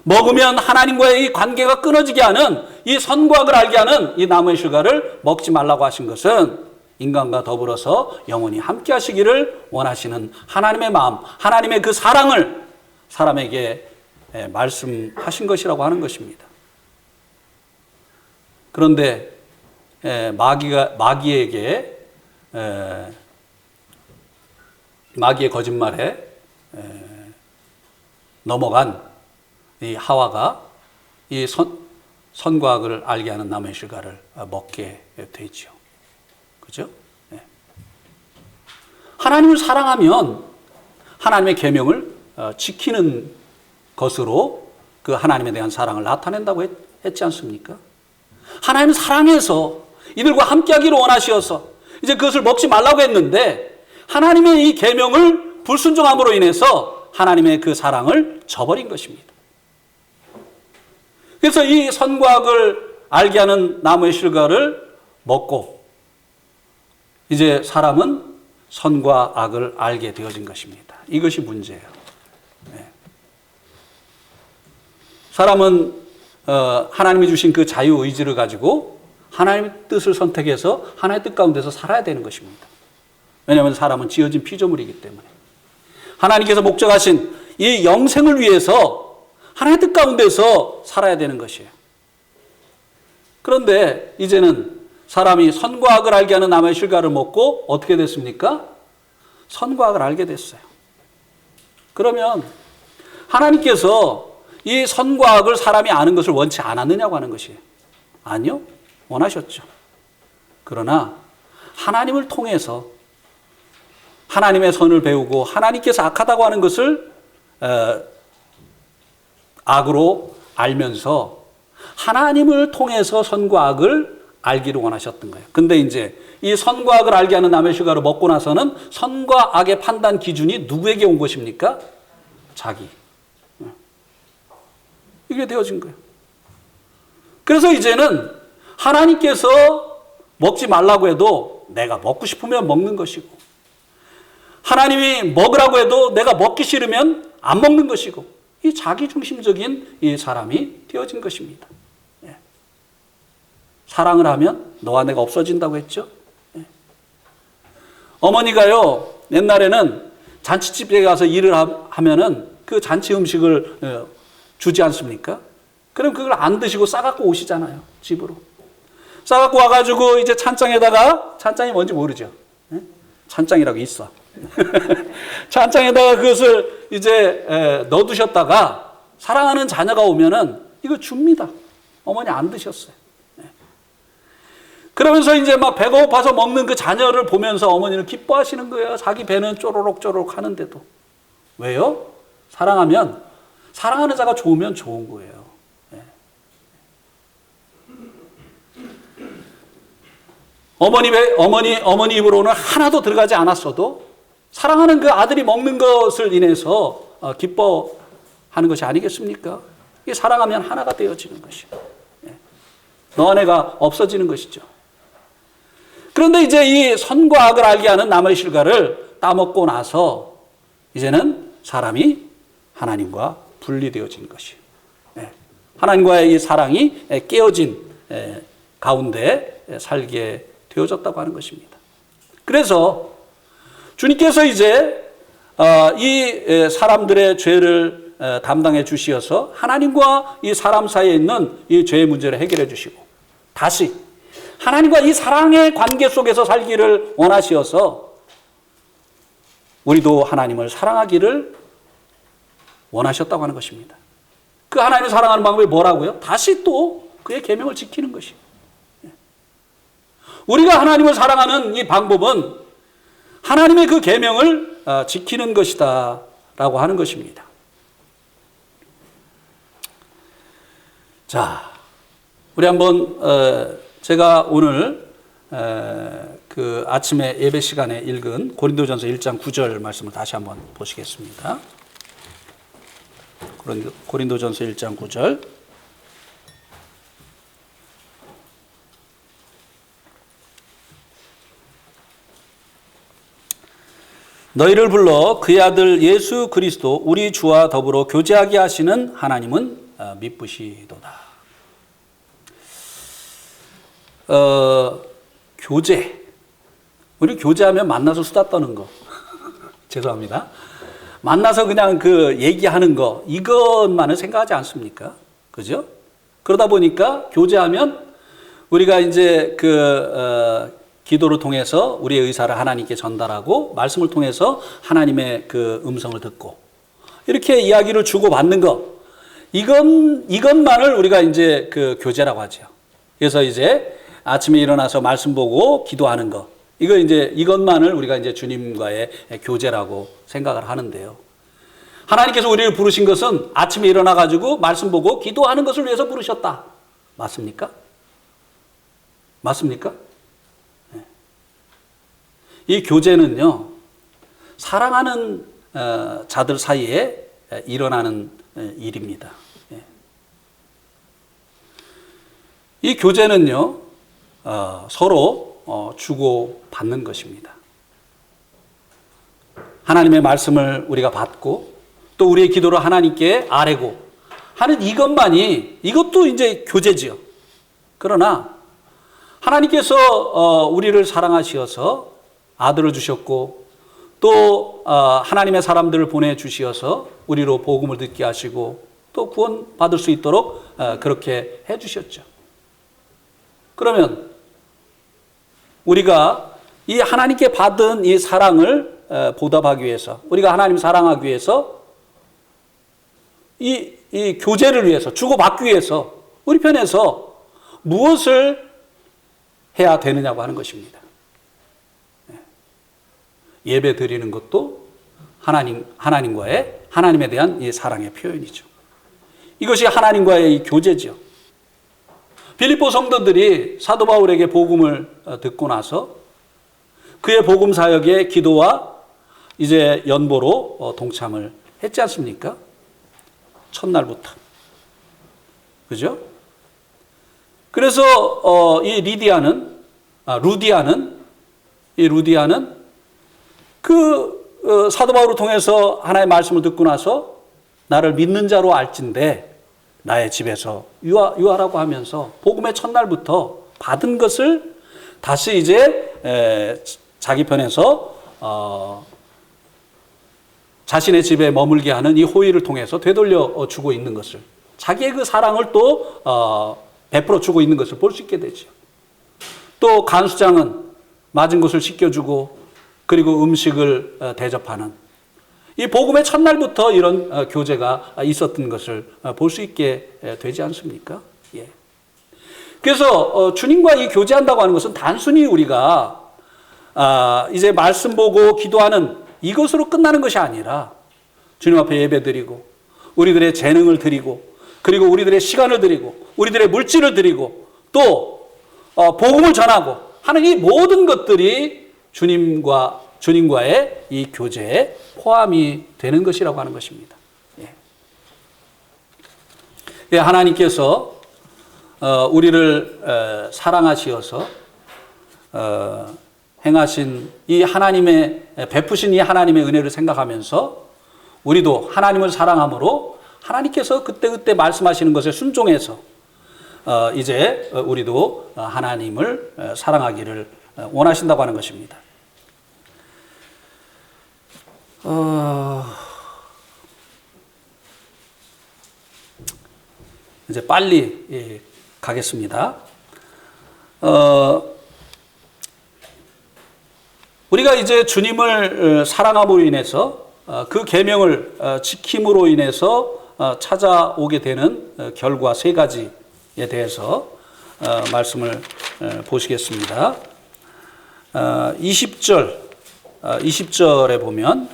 먹으면 하나님과의 이 관계가 끊어지게 하는 이 선과 악을 알게 하는 이 나무의 실과를 먹지 말라고 하신 것은 인간과 더불어서 영원히 함께 하시기를 원하시는 하나님의 마음, 하나님의 그 사랑을 사람에게 말씀하신 것이라고 하는 것입니다. 그런데 마귀의 거짓말에 넘어간 이 하와가 이 선과 악을 알게 하는 나무의 실과를 먹게 되죠. 그죠? 네. 하나님을 사랑하면 하나님의 계명을 지키는 것으로 그 하나님에 대한 사랑을 나타낸다고 했지 않습니까? 하나님을 사랑해서 이들과 함께하기를 원하시어서 이제 그것을 먹지 말라고 했는데 하나님의 이 계명을 불순종함으로 인해서 하나님의 그 사랑을 저버린 것입니다. 그래서 이 선과 악을 알게 하는 나무의 실과를 먹고 이제 사람은 선과 악을 알게 되어진 것입니다. 이것이 문제예요. 네. 사람은 하나님이 주신 그 자유의지를 가지고 하나님의 뜻을 선택해서 하나님의 뜻 가운데서 살아야 되는 것입니다. 왜냐하면 사람은 지어진 피조물이기 때문에. 하나님께서 목적하신 이 영생을 위해서 하나님의 뜻 가운데서 살아야 되는 것이에요. 그런데 이제는 사람이 선과 악을 알게 하는 나무의 실과를 먹고 어떻게 됐습니까? 선과 악을 알게 됐어요. 그러면 하나님께서 이 선과 악을 사람이 아는 것을 원치 않았느냐고 하는 것이에요. 아니요. 원하셨죠. 그러나 하나님을 통해서 하나님의 선을 배우고 하나님께서 악하다고 하는 것을 악으로 알면서 하나님을 통해서 선과 악을 알기를 원하셨던 거예요. 근데 이제 이 선과 악을 알게 하는 나무의 실과를 먹고 나서는 선과 악의 판단 기준이 누구에게 온 것입니까? 자기. 이게 되어진 거예요. 그래서 이제는 하나님께서 먹지 말라고 해도 내가 먹고 싶으면 먹는 것이고, 하나님이 먹으라고 해도 내가 먹기 싫으면 안 먹는 것이고, 이 자기중심적인 이 사람이 되어진 것입니다. 예. 사랑을 하면 너와 내가 없어진다고 했죠. 예. 어머니가요, 옛날에는 잔치집에 가서 일을 하면은 그 잔치 음식을 주지 않습니까? 그럼 그걸 안 드시고 싸갖고 오시잖아요, 집으로. 싸갖고 와가지고 이제 찬장에다가, 찬장이 뭔지 모르죠. 예? 찬장이라고 있어. 찬장에다가 그것을 이제 넣어두셨다가 사랑하는 자녀가 오면은 이거 줍니다. 어머니 안 드셨어요. 그러면서 이제 막 배가 고파서 먹는 그 자녀를 보면서 어머니는 기뻐하시는 거예요. 자기 배는 쪼로록 하는데도. 왜요? 사랑하면, 사랑하는 자가 좋으면 좋은 거예요. 어머니 입으로는 하나도 들어가지 않았어도 사랑하는 그 아들이 먹는 것을 인해서 기뻐하는 것이 아니겠습니까? 이게 사랑하면 하나가 되어지는 것이요. 너와 내가 없어지는 것이죠. 그런데 이제 이 선과 악을 알게 하는 나무의 실과를 따먹고 나서 이제는 사람이 하나님과 분리되어진 것이요. 하나님과의 이 사랑이 깨어진 가운데 살게 되어졌다고 하는 것입니다. 그래서 주님께서 이제 이 사람들의 죄를 담당해 주시어서 하나님과 이 사람 사이에 있는 이 죄의 문제를 해결해 주시고 다시 하나님과 이 사랑의 관계 속에서 살기를 원하시어서 우리도 하나님을 사랑하기를 원하셨다고 하는 것입니다. 그 하나님을 사랑하는 방법이 뭐라고요? 다시 또 그의 계명을 지키는 것이에요. 우리가 하나님을 사랑하는 이 방법은 하나님의 그 계명을 지키는 것이다 라고 하는 것입니다. 자, 우리 한번 제가 오늘 그 아침에 예배 시간에 읽은 고린도전서 1장 9절 말씀을 다시 한번 보시겠습니다. 고린도전서 1장 9절. 너희를 불러 그의 아들 예수 그리스도 우리 주와 더불어 교제하게 하시는 하나님은 미쁘시도다. 교제. 우리 교제하면 만나서 수다 떠는 거. 죄송합니다. 만나서 그냥 그 얘기하는 거, 이것만을 생각하지 않습니까? 그죠? 그러다 보니까 교제하면 우리가 이제 기도를 통해서 우리의 의사를 하나님께 전달하고 말씀을 통해서 하나님의 그 음성을 듣고 이렇게 이야기를 주고받는 것, 이것만을 우리가 이제 그 교제라고 하죠. 그래서 이제 아침에 일어나서 말씀 보고 기도하는 것, 이것만을 우리가 이제 주님과의 교제라고 생각을 하는데요. 하나님께서 우리를 부르신 것은 아침에 일어나 가지고 말씀 보고 기도하는 것을 위해서 부르셨다. 맞습니까? 맞습니까? 이 교제는요, 사랑하는 자들 사이에 일어나는 일입니다. 이 교제는요, 서로 주고 받는 것입니다. 하나님의 말씀을 우리가 받고 또 우리의 기도를 하나님께 아뢰고 하는 이것도 이제 교제지요. 그러나 하나님께서 우리를 사랑하시어서 아들을 주셨고 또 하나님의 사람들을 보내주시어서 우리로 복음을 듣게 하시고 또 구원 받을 수 있도록 그렇게 해주셨죠. 그러면 우리가 이 하나님께 받은 이 사랑을 보답하기 위해서, 우리가 하나님 사랑하기 위해서 이 교제를 위해서, 주고받기 위해서 우리 편에서 무엇을 해야 되느냐고 하는 것입니다. 예배 드리는 것도 하나님에 대한 이 사랑의 표현이죠. 이것이 하나님과의 이 교제죠. 빌립보 성도들이 사도 바울에게 복음을 듣고 나서 그의 복음 사역에 기도와 이제 연보로 동참을 했지 않습니까? 첫날부터. 그죠? 그래서 이 루디아는 그 사도 바울을 통해서 하나님의 말씀을 듣고 나서 나를 믿는 자로 알진대 나의 집에서 유하라고 하면서 복음의 첫날부터 받은 것을 다시 이제 자기 편에서 자신의 집에 머물게 하는 이 호의를 통해서 되돌려 주고 있는 것을, 자기의 그 사랑을 또 베풀어 주고 있는 것을 볼 수 있게 되죠. 또 간수장은 맞은 것을 씻겨주고 그리고 음식을 대접하는 이 복음의 첫날부터 이런 교제가 있었던 것을 볼 수 있게 되지 않습니까? 예. 그래서 주님과 이 교제한다고 하는 것은 단순히 우리가 이제 말씀 보고 기도하는 이것으로 끝나는 것이 아니라 주님 앞에 예배드리고 우리들의 재능을 드리고 그리고 우리들의 시간을 드리고 우리들의 물질을 드리고 또 복음을 전하고 하는 이 모든 것들이 주님과의 이 교제에 포함이 되는 것이라고 하는 것입니다. 예. 하나님께서 우리를 사랑하시어서 행하신 이 베푸신 이 하나님의 은혜를 생각하면서 우리도 하나님을 사랑함으로 하나님께서 그때그때 말씀하시는 것에 순종해서 이제 우리도 하나님을 사랑하기를 원하신다고 하는 것입니다. 이제 빨리 가겠습니다. 우리가 이제 주님을 사랑함으로 인해서 그 계명을 지킴으로 인해서 찾아오게 되는 결과 세 가지에 대해서 말씀을 보시겠습니다. 20절에 보면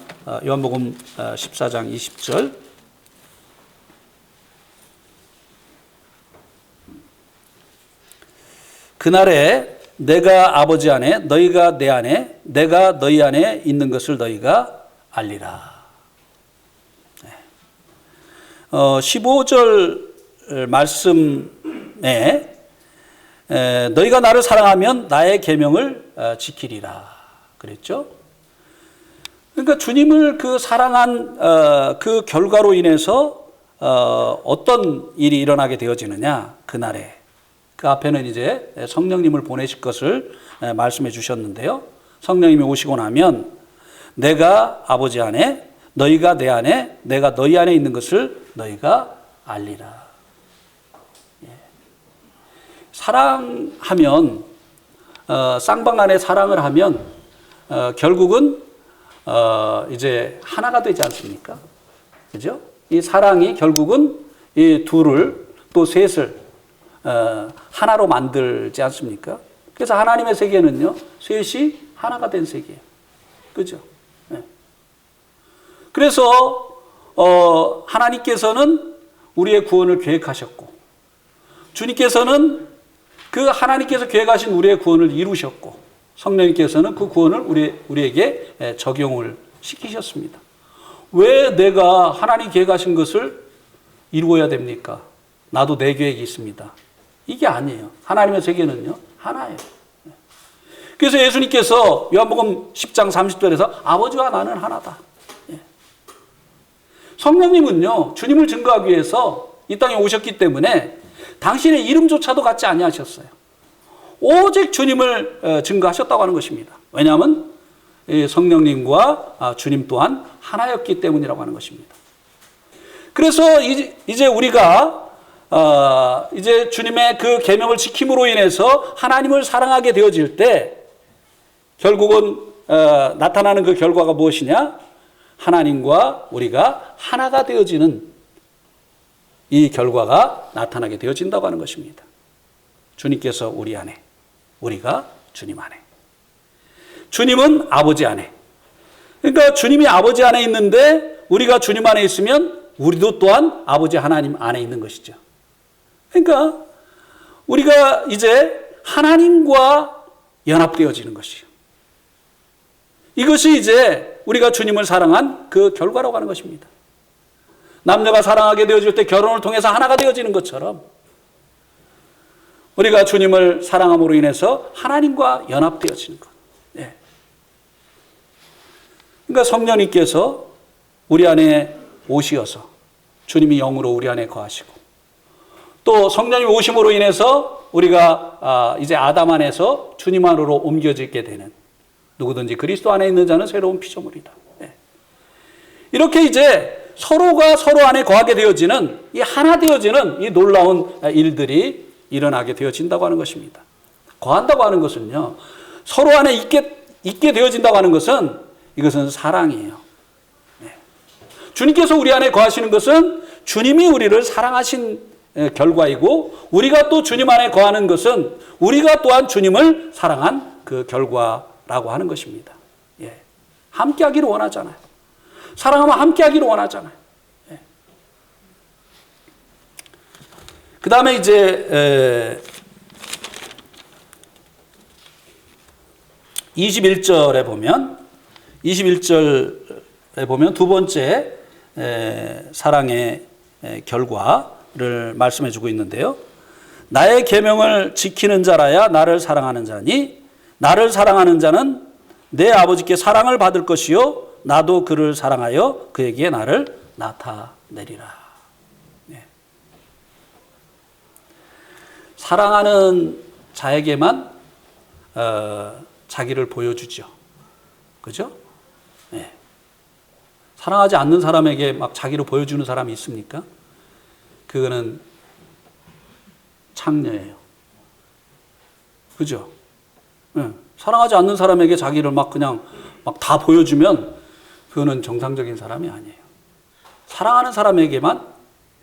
요한복음 14장 20절 그날에 내가 아버지 안에 너희가 내 안에 내가 너희 안에 있는 것을 너희가 알리라. 15절 말씀에 너희가 나를 사랑하면 나의 계명을 지키리라 그랬죠. 그러니까 주님을 그 사랑한 그 결과로 인해서 어떤 일이 일어나게 되어지느냐, 그날에 그 앞에는 이제 성령님을 보내실 것을 말씀해 주셨는데요. 성령님이 오시고 나면 내가 아버지 안에 너희가 내 안에 내가 너희 안에 있는 것을 너희가 알리라. 사랑하면 쌍방간에 사랑을 하면 결국은 이제 하나가 되지 않습니까? 그죠? 이 사랑이 결국은 이 둘을 또 셋을 하나로 만들지 않습니까? 그래서 하나님의 세계는요, 셋이 하나가 된 세계예요. 그죠? 네. 그래서 하나님께서는 우리의 구원을 계획하셨고, 주님께서는 그 하나님께서 계획하신 우리의 구원을 이루셨고, 성령님께서는 그 구원을 우리에게 적용을 시키셨습니다. 왜 내가 하나님 계획하신 것을 이루어야 됩니까? 나도 내 계획이 있습니다. 이게 아니에요. 하나님의 세계는요, 하나예요. 그래서 예수님께서 요한복음 10장 30절에서 아버지와 나는 하나다. 성령님은요, 주님을 증거하기 위해서 이 땅에 오셨기 때문에 당신의 이름조차도 갖지 아니하셨어요. 오직 주님을 증거하셨다고 하는 것입니다. 왜냐하면 성령님과 주님 또한 하나였기 때문이라고 하는 것입니다. 그래서 이제 우리가 이제 주님의 그 계명을 지킴으로 인해서 하나님을 사랑하게 되어질 때 결국은 나타나는 그 결과가 무엇이냐? 하나님과 우리가 하나가 되어지는 이 결과가 나타나게 되어진다고 하는 것입니다. 주님께서 우리 안에, 우리가 주님 안에. 주님은 아버지 안에. 그러니까 주님이 아버지 안에 있는데 우리가 주님 안에 있으면 우리도 또한 아버지 하나님 안에 있는 것이죠. 그러니까 우리가 이제 하나님과 연합되어지는 것이요. 이것이 이제 우리가 주님을 사랑한 그 결과라고 하는 것입니다. 남녀가 사랑하게 되어질 때 결혼을 통해서 하나가 되어지는 것처럼 우리가 주님을 사랑함으로 인해서 하나님과 연합되어지는 것. 예. 그러니까 성령님께서 우리 안에 오시어서 주님이 영으로 우리 안에 거하시고 또 성령님 오심으로 인해서 우리가 이제 아담 안에서 주님 안으로 옮겨지게 되는 누구든지 그리스도 안에 있는 자는 새로운 피조물이다. 네. 이렇게 이제 서로가 서로 안에 거하게 되어지는 이 하나 되어지는 이 놀라운 일들이 일어나게 되어진다고 하는 것입니다. 거한다고 하는 것은요, 서로 안에 있게 되어진다고 하는 것은 이것은 사랑이에요. 네. 주님께서 우리 안에 거하시는 것은 주님이 우리를 사랑하신 결과이고 우리가 또 주님 안에 거하는 것은 우리가 또한 주님을 사랑한 그 결과라고 하는 것입니다. 예. 함께 하기를 원하잖아요. 사랑하면 함께 하기를 원하잖아요. 예. 그 다음에 이제 21절에 보면 두 번째 사랑의 결과를 말씀해 주고 있는데요. 나의 계명을 지키는 자라야 나를 사랑하는 자니 나를 사랑하는 자는 내 아버지께 사랑을 받을 것이요 나도 그를 사랑하여 그에게 나를 나타내리라. 네. 사랑하는 자에게만 자기를 보여주죠. 그죠? 네. 사랑하지 않는 사람에게 막 자기를 보여주는 사람이 있습니까? 그거는 창녀예요. 그죠? 네. 사랑하지 않는 사람에게 자기를 막 그냥 막 다 보여주면 그거는 정상적인 사람이 아니에요. 사랑하는 사람에게만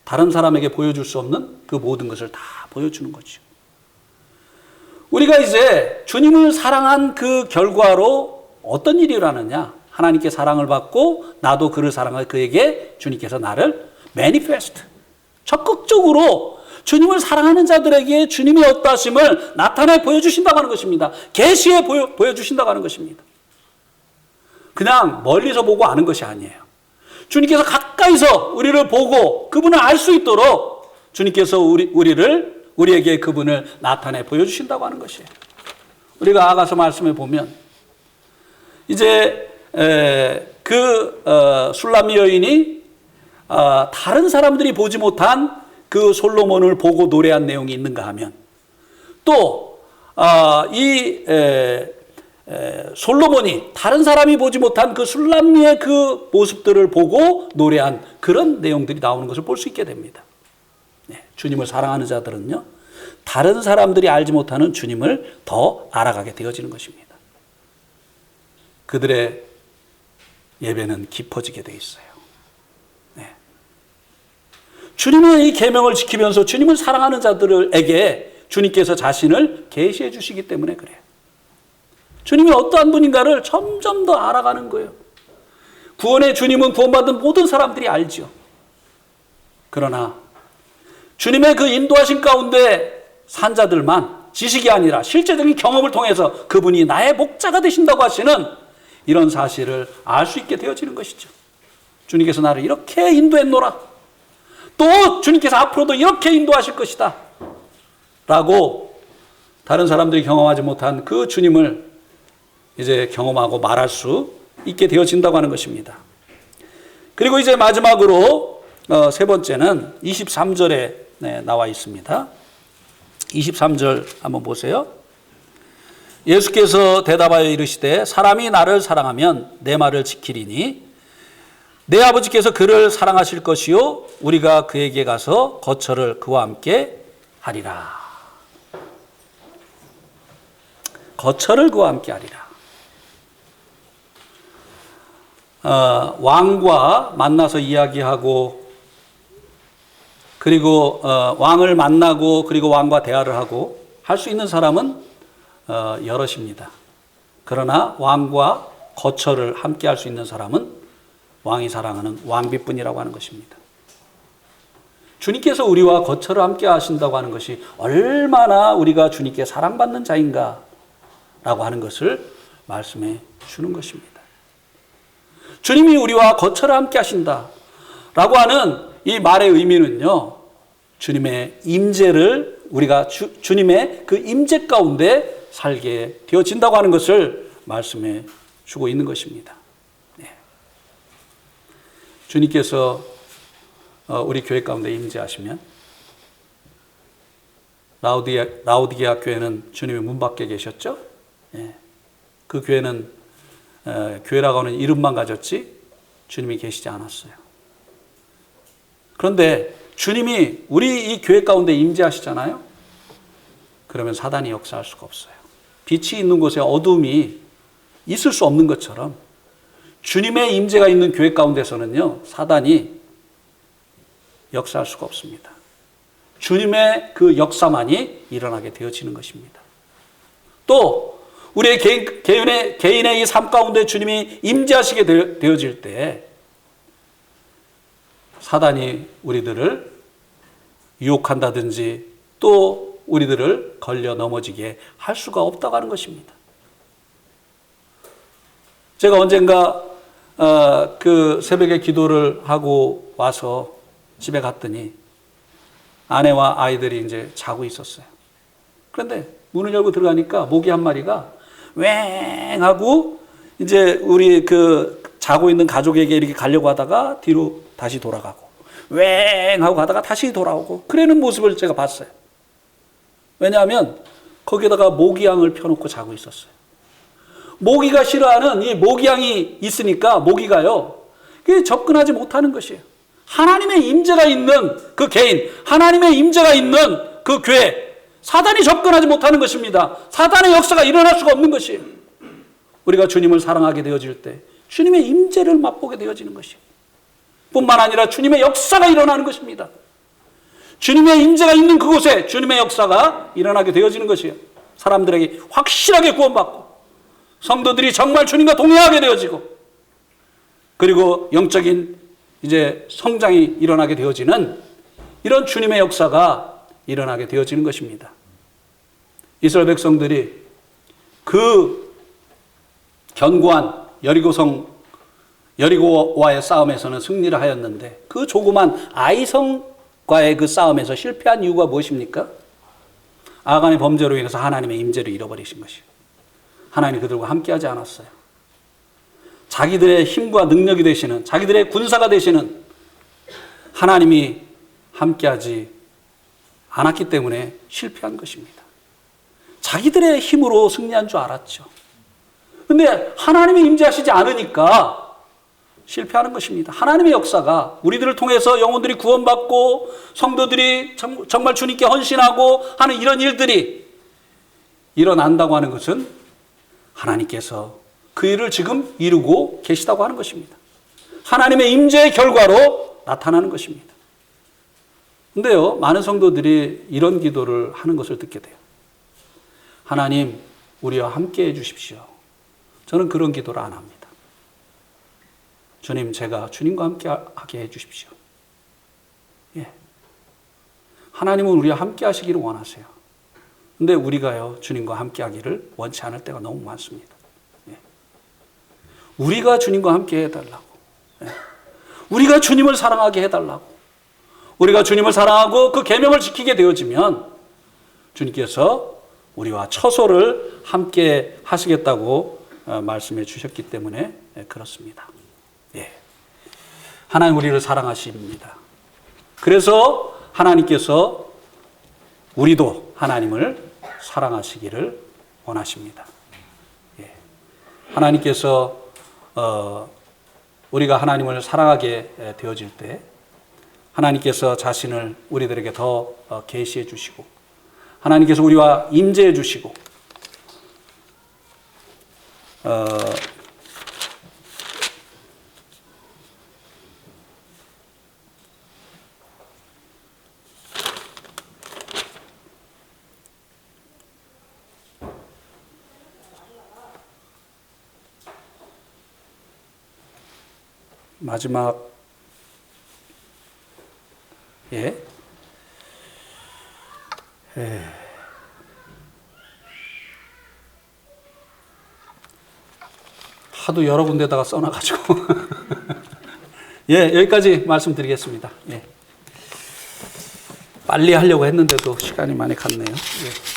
다른 사람에게 보여줄 수 없는 그 모든 것을 다 보여주는 거죠. 우리가 이제 주님을 사랑한 그 결과로 어떤 일이 일어나느냐? 하나님께 사랑을 받고 나도 그를 사랑하여 그에게 주님께서 나를 매니페스트 적극적으로 주님을 사랑하는 자들에게 주님의 어떠하심을 나타내 보여주신다고 하는 것입니다. 계시에 보여주신다고 하는 것입니다. 그냥 멀리서 보고 아는 것이 아니에요. 주님께서 가까이서 우리를 보고 그분을 알 수 있도록 주님께서 우리에게 그분을 나타내 보여주신다고 하는 것이에요. 우리가 아가서 말씀에 보면 이제 술람미 여인이 다른 사람들이 보지 못한 그 솔로몬을 보고 노래한 내용이 있는가 하면 또 솔로몬이 다른 사람이 보지 못한 그 술람미의 그 모습들을 보고 노래한 그런 내용들이 나오는 것을 볼 수 있게 됩니다. 네, 주님을 사랑하는 자들은요, 다른 사람들이 알지 못하는 주님을 더 알아가게 되어지는 것입니다. 그들의 예배는 깊어지게 돼 있어요. 네. 주님의 이 계명을 지키면서 주님을 사랑하는 자들에게 주님께서 자신을 계시해 주시기 때문에 그래요. 주님이 어떠한 분인가를 점점 더 알아가는 거예요. 구원의 주님은 구원받은 모든 사람들이 알죠. 그러나 주님의 그 인도하신 가운데 산 자들만 지식이 아니라 실제적인 경험을 통해서 그분이 나의 목자가 되신다고 하시는 이런 사실을 알 수 있게 되어지는 것이죠. 주님께서 나를 이렇게 인도했노라. 또 주님께서 앞으로도 이렇게 인도하실 것이다. 라고 다른 사람들이 경험하지 못한 그 주님을 이제 경험하고 말할 수 있게 되어진다고 하는 것입니다. 그리고 이제 마지막으로 세 번째는 23절에 나와 있습니다. 23절 한번 보세요. 예수께서 대답하여 이르시되 사람이 나를 사랑하면 내 말을 지키리니 내 아버지께서 그를 사랑하실 것이요 우리가 그에게 가서 거처를 그와 함께 하리라. 거처를 그와 함께 하리라. 왕과 만나서 이야기하고 그리고 왕을 만나고 그리고 왕과 대화를 하고 할 수 있는 사람은 여럿입니다. 그러나 왕과 거처를 함께 할 수 있는 사람은 왕이 사랑하는 왕비뿐이라고 하는 것입니다. 주님께서 우리와 거처를 함께 하신다고 하는 것이 얼마나 우리가 주님께 사랑받는 자인가 라고 하는 것을 말씀해 주는 것입니다. 주님이 우리와 거처를 함께 하신다 라고 하는 이 말의 의미는요, 주님의 임재를 우리가 주님의 그 임재 가운데 살게 되어진다고 하는 것을 말씀해 주고 있는 것입니다. 네. 주님께서 우리 교회 가운데 임재하시면 라우디게아 교회는 주님의 문 밖에 계셨죠. 네. 그 교회는 교회라고 하는 이름만 가졌지 주님이 계시지 않았어요. 그런데 주님이 우리 이 교회 가운데 임재하시잖아요. 그러면 사단이 역사할 수가 없어요. 빛이 있는 곳에 어둠이 있을 수 없는 것처럼 주님의 임재가 있는 교회 가운데서는요, 사단이 역사할 수가 없습니다. 주님의 그 역사만이 일어나게 되어지는 것입니다. 또 우리의 개인의 이 삶 가운데 주님이 임재하시게 되어질 때 사단이 우리들을 유혹한다든지 또 우리들을 걸려 넘어지게 할 수가 없다고 하는 것입니다. 제가 언젠가 그 새벽에 기도를 하고 와서 집에 갔더니 아내와 아이들이 이제 자고 있었어요. 그런데 문을 열고 들어가니까 모기 한 마리가 왱 하고 이제 우리 그 자고 있는 가족에게 이렇게 가려고 하다가 뒤로 다시 돌아가고 왱 하고 가다가 다시 돌아오고 그러는 모습을 제가 봤어요. 왜냐하면 거기에다가 모기향을 펴놓고 자고 있었어요. 모기가 싫어하는 이 모기향이 있으니까 모기가요, 그게 접근하지 못하는 것이에요. 하나님의 임재가 있는 그 개인, 하나님의 임재가 있는 그 교회, 사단이 접근하지 못하는 것입니다. 사단의 역사가 일어날 수가 없는 것이에요. 우리가 주님을 사랑하게 되어질 때 주님의 임재를 맛보게 되어지는 것이에요. 뿐만 아니라 주님의 역사가 일어나는 것입니다. 주님의 임재가 있는 그곳에 주님의 역사가 일어나게 되어지는 것이에요. 사람들에게 확실하게 구원받고 성도들이 정말 주님과 동행하게 되어지고 그리고 영적인 이제 성장이 일어나게 되어지는 이런 주님의 역사가 일어나게 되어지는 것입니다. 이스라엘 백성들이 그 견고한 여리고와의 싸움에서는 승리를 하였는데 그 조그만 아이성과의 그 싸움에서 실패한 이유가 무엇입니까? 아간의 범죄로 인해서 하나님의 임재를 잃어버리신 것이에요. 하나님이 그들과 함께하지 않았어요. 자기들의 힘과 능력이 되시는, 자기들의 군사가 되시는 하나님이 함께하지 않았기 때문에 실패한 것입니다. 자기들의 힘으로 승리한 줄 알았죠. 그런데 하나님이 임재하시지 않으니까 실패하는 것입니다. 하나님의 역사가 우리들을 통해서 영혼들이 구원받고 성도들이 정말 주님께 헌신하고 하는 이런 일들이 일어난다고 하는 것은 하나님께서 그 일을 지금 이루고 계시다고 하는 것입니다. 하나님의 임재의 결과로 나타나는 것입니다. 근데요, 많은 성도들이 이런 기도를 하는 것을 듣게 돼요. 하나님, 우리와 함께 해주십시오. 저는 그런 기도를 안 합니다. 주님, 제가 주님과 함께 하게 해주십시오. 예. 하나님은 우리와 함께 하시기를 원하세요. 근데 우리가요, 주님과 함께 하기를 원치 않을 때가 너무 많습니다. 예. 우리가 주님과 함께 해달라고. 예. 우리가 주님을 사랑하게 해달라고. 우리가 주님을 사랑하고 그 계명을 지키게 되어지면 주님께서 우리와 처소를 함께 하시겠다고 말씀해 주셨기 때문에 그렇습니다. 예. 하나님 우리를 사랑하십니다. 그래서 하나님께서 우리도 하나님을 사랑하시기를 원하십니다. 예. 하나님께서 우리가 하나님을 사랑하게 되어질 때 하나님께서 자신을 우리들에게 더 계시해 주시고 하나님께서 우리와 임재해 주시고 마지막 하도 여러 군데다가 써놔가지고 예, 여기까지 말씀드리겠습니다. 예. 빨리 하려고 했는데도 시간이 많이 갔네요. 예.